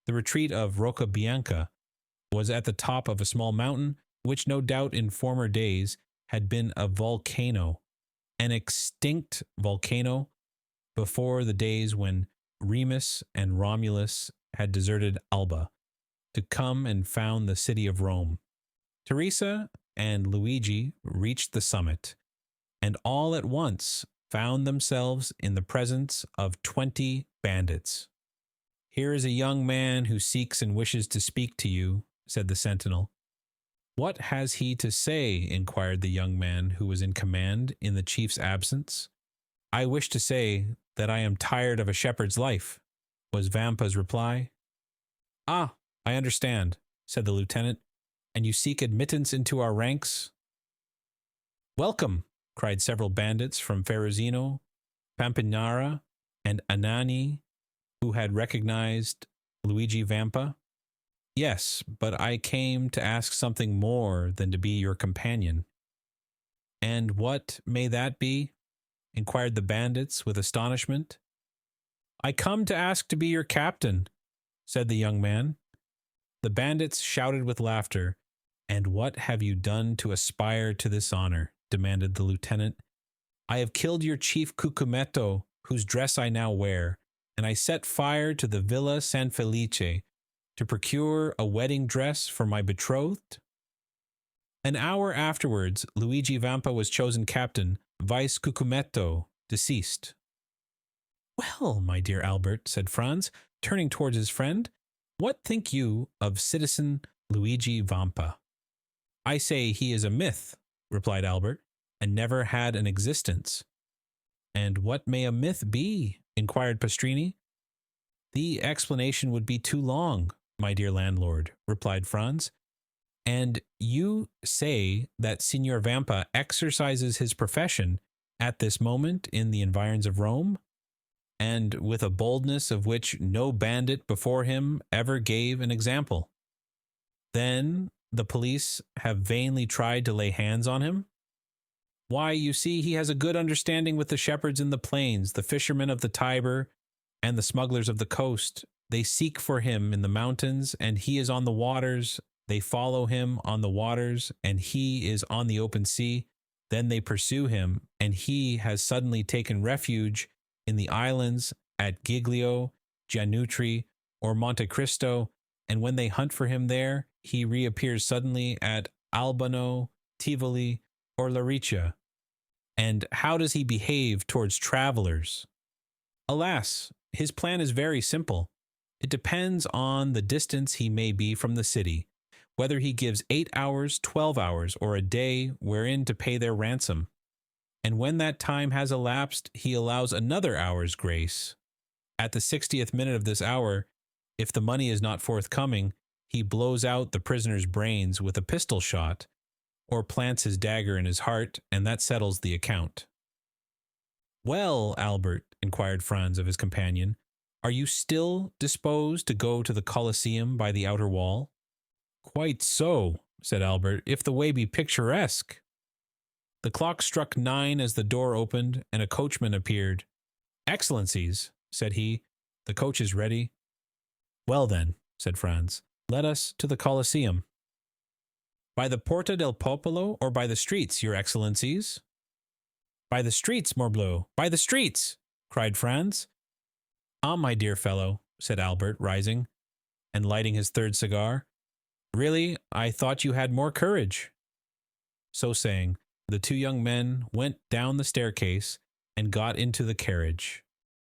The retreat of Rocca Bianca was at the top of a small mountain, which no doubt in former days had been a volcano, an extinct volcano before the days when Remus and Romulus had deserted Alba to come and found the city of Rome. Teresa and Luigi reached the summit, and all at once found themselves in the presence of 20 bandits. Here is a young man who seeks and wishes to speak to you, said the sentinel. What has he to say? Inquired the young man who was in command in the chief's absence. I wish to say that I am tired of a shepherd's life, was Vampa's reply. Ah, I understand, said the lieutenant, and you seek admittance into our ranks? Welcome, cried several bandits from Ferruzino, Pampinara, and Anani, who had recognized Luigi Vampa. Yes, but I came to ask something more than to be your companion. And what may that be? Inquired the bandits with astonishment. I come to ask to be your captain, said the young man. The bandits shouted with laughter. And what have you done to aspire to this honor? Demanded the lieutenant. I have killed your chief Cucumetto, whose dress I now wear, and I set fire to the Villa San Felice to procure a wedding dress for my betrothed. An hour afterwards, Luigi Vampa was chosen captain, vice Cucumetto, deceased. Well, my dear Albert, said Franz, turning towards his friend, what think you of citizen Luigi Vampa? I say he is a myth, replied Albert, and never had an existence. And what may a myth be? Inquired Pastrini. The explanation would be too long, my dear landlord, replied Franz. And you say that Signor Vampa exercises his profession at this moment in the environs of Rome, and with a boldness of which no bandit before him ever gave an example. Then the police have vainly tried to lay hands on him? Why, you see, he has a good understanding with the shepherds in the plains, the fishermen of the Tiber, and the smugglers of the coast. They seek for him in the mountains, and he is on the waters. They follow him on the waters, and he is on the open sea. Then they pursue him, and he has suddenly taken refuge in the islands at Giglio, Gianutri, or Monte Cristo, and when they hunt for him there, he reappears suddenly at Albano, Tivoli, or Laricia. And how does he behave towards travelers? Alas, his plan is very simple. It depends on the distance he may be from the city, whether he gives 8 hours, 12 hours, or a day wherein to pay their ransom. And when that time has elapsed, he allows another hour's grace. At the 60th minute of this hour, if the money is not forthcoming, he blows out the prisoner's brains with a pistol shot, or plants his dagger in his heart, and that settles the account. Well, Albert, inquired Franz of his companion, are you still disposed to go to the Colosseum by the outer wall? Quite so, said Albert, if the way be picturesque. The clock struck 9 as the door opened, and a coachman appeared. Excellencies, said he, the coach is ready. Well then, said Franz, let us to the Colosseum. By the Porta del Popolo or by the streets, your excellencies? By the streets, morbleu, by the streets, cried Franz. Ah, my dear fellow, said Albert, rising, and lighting his third cigar, Really, I thought you had more courage. So saying, the two young men went down the staircase and got into the carriage.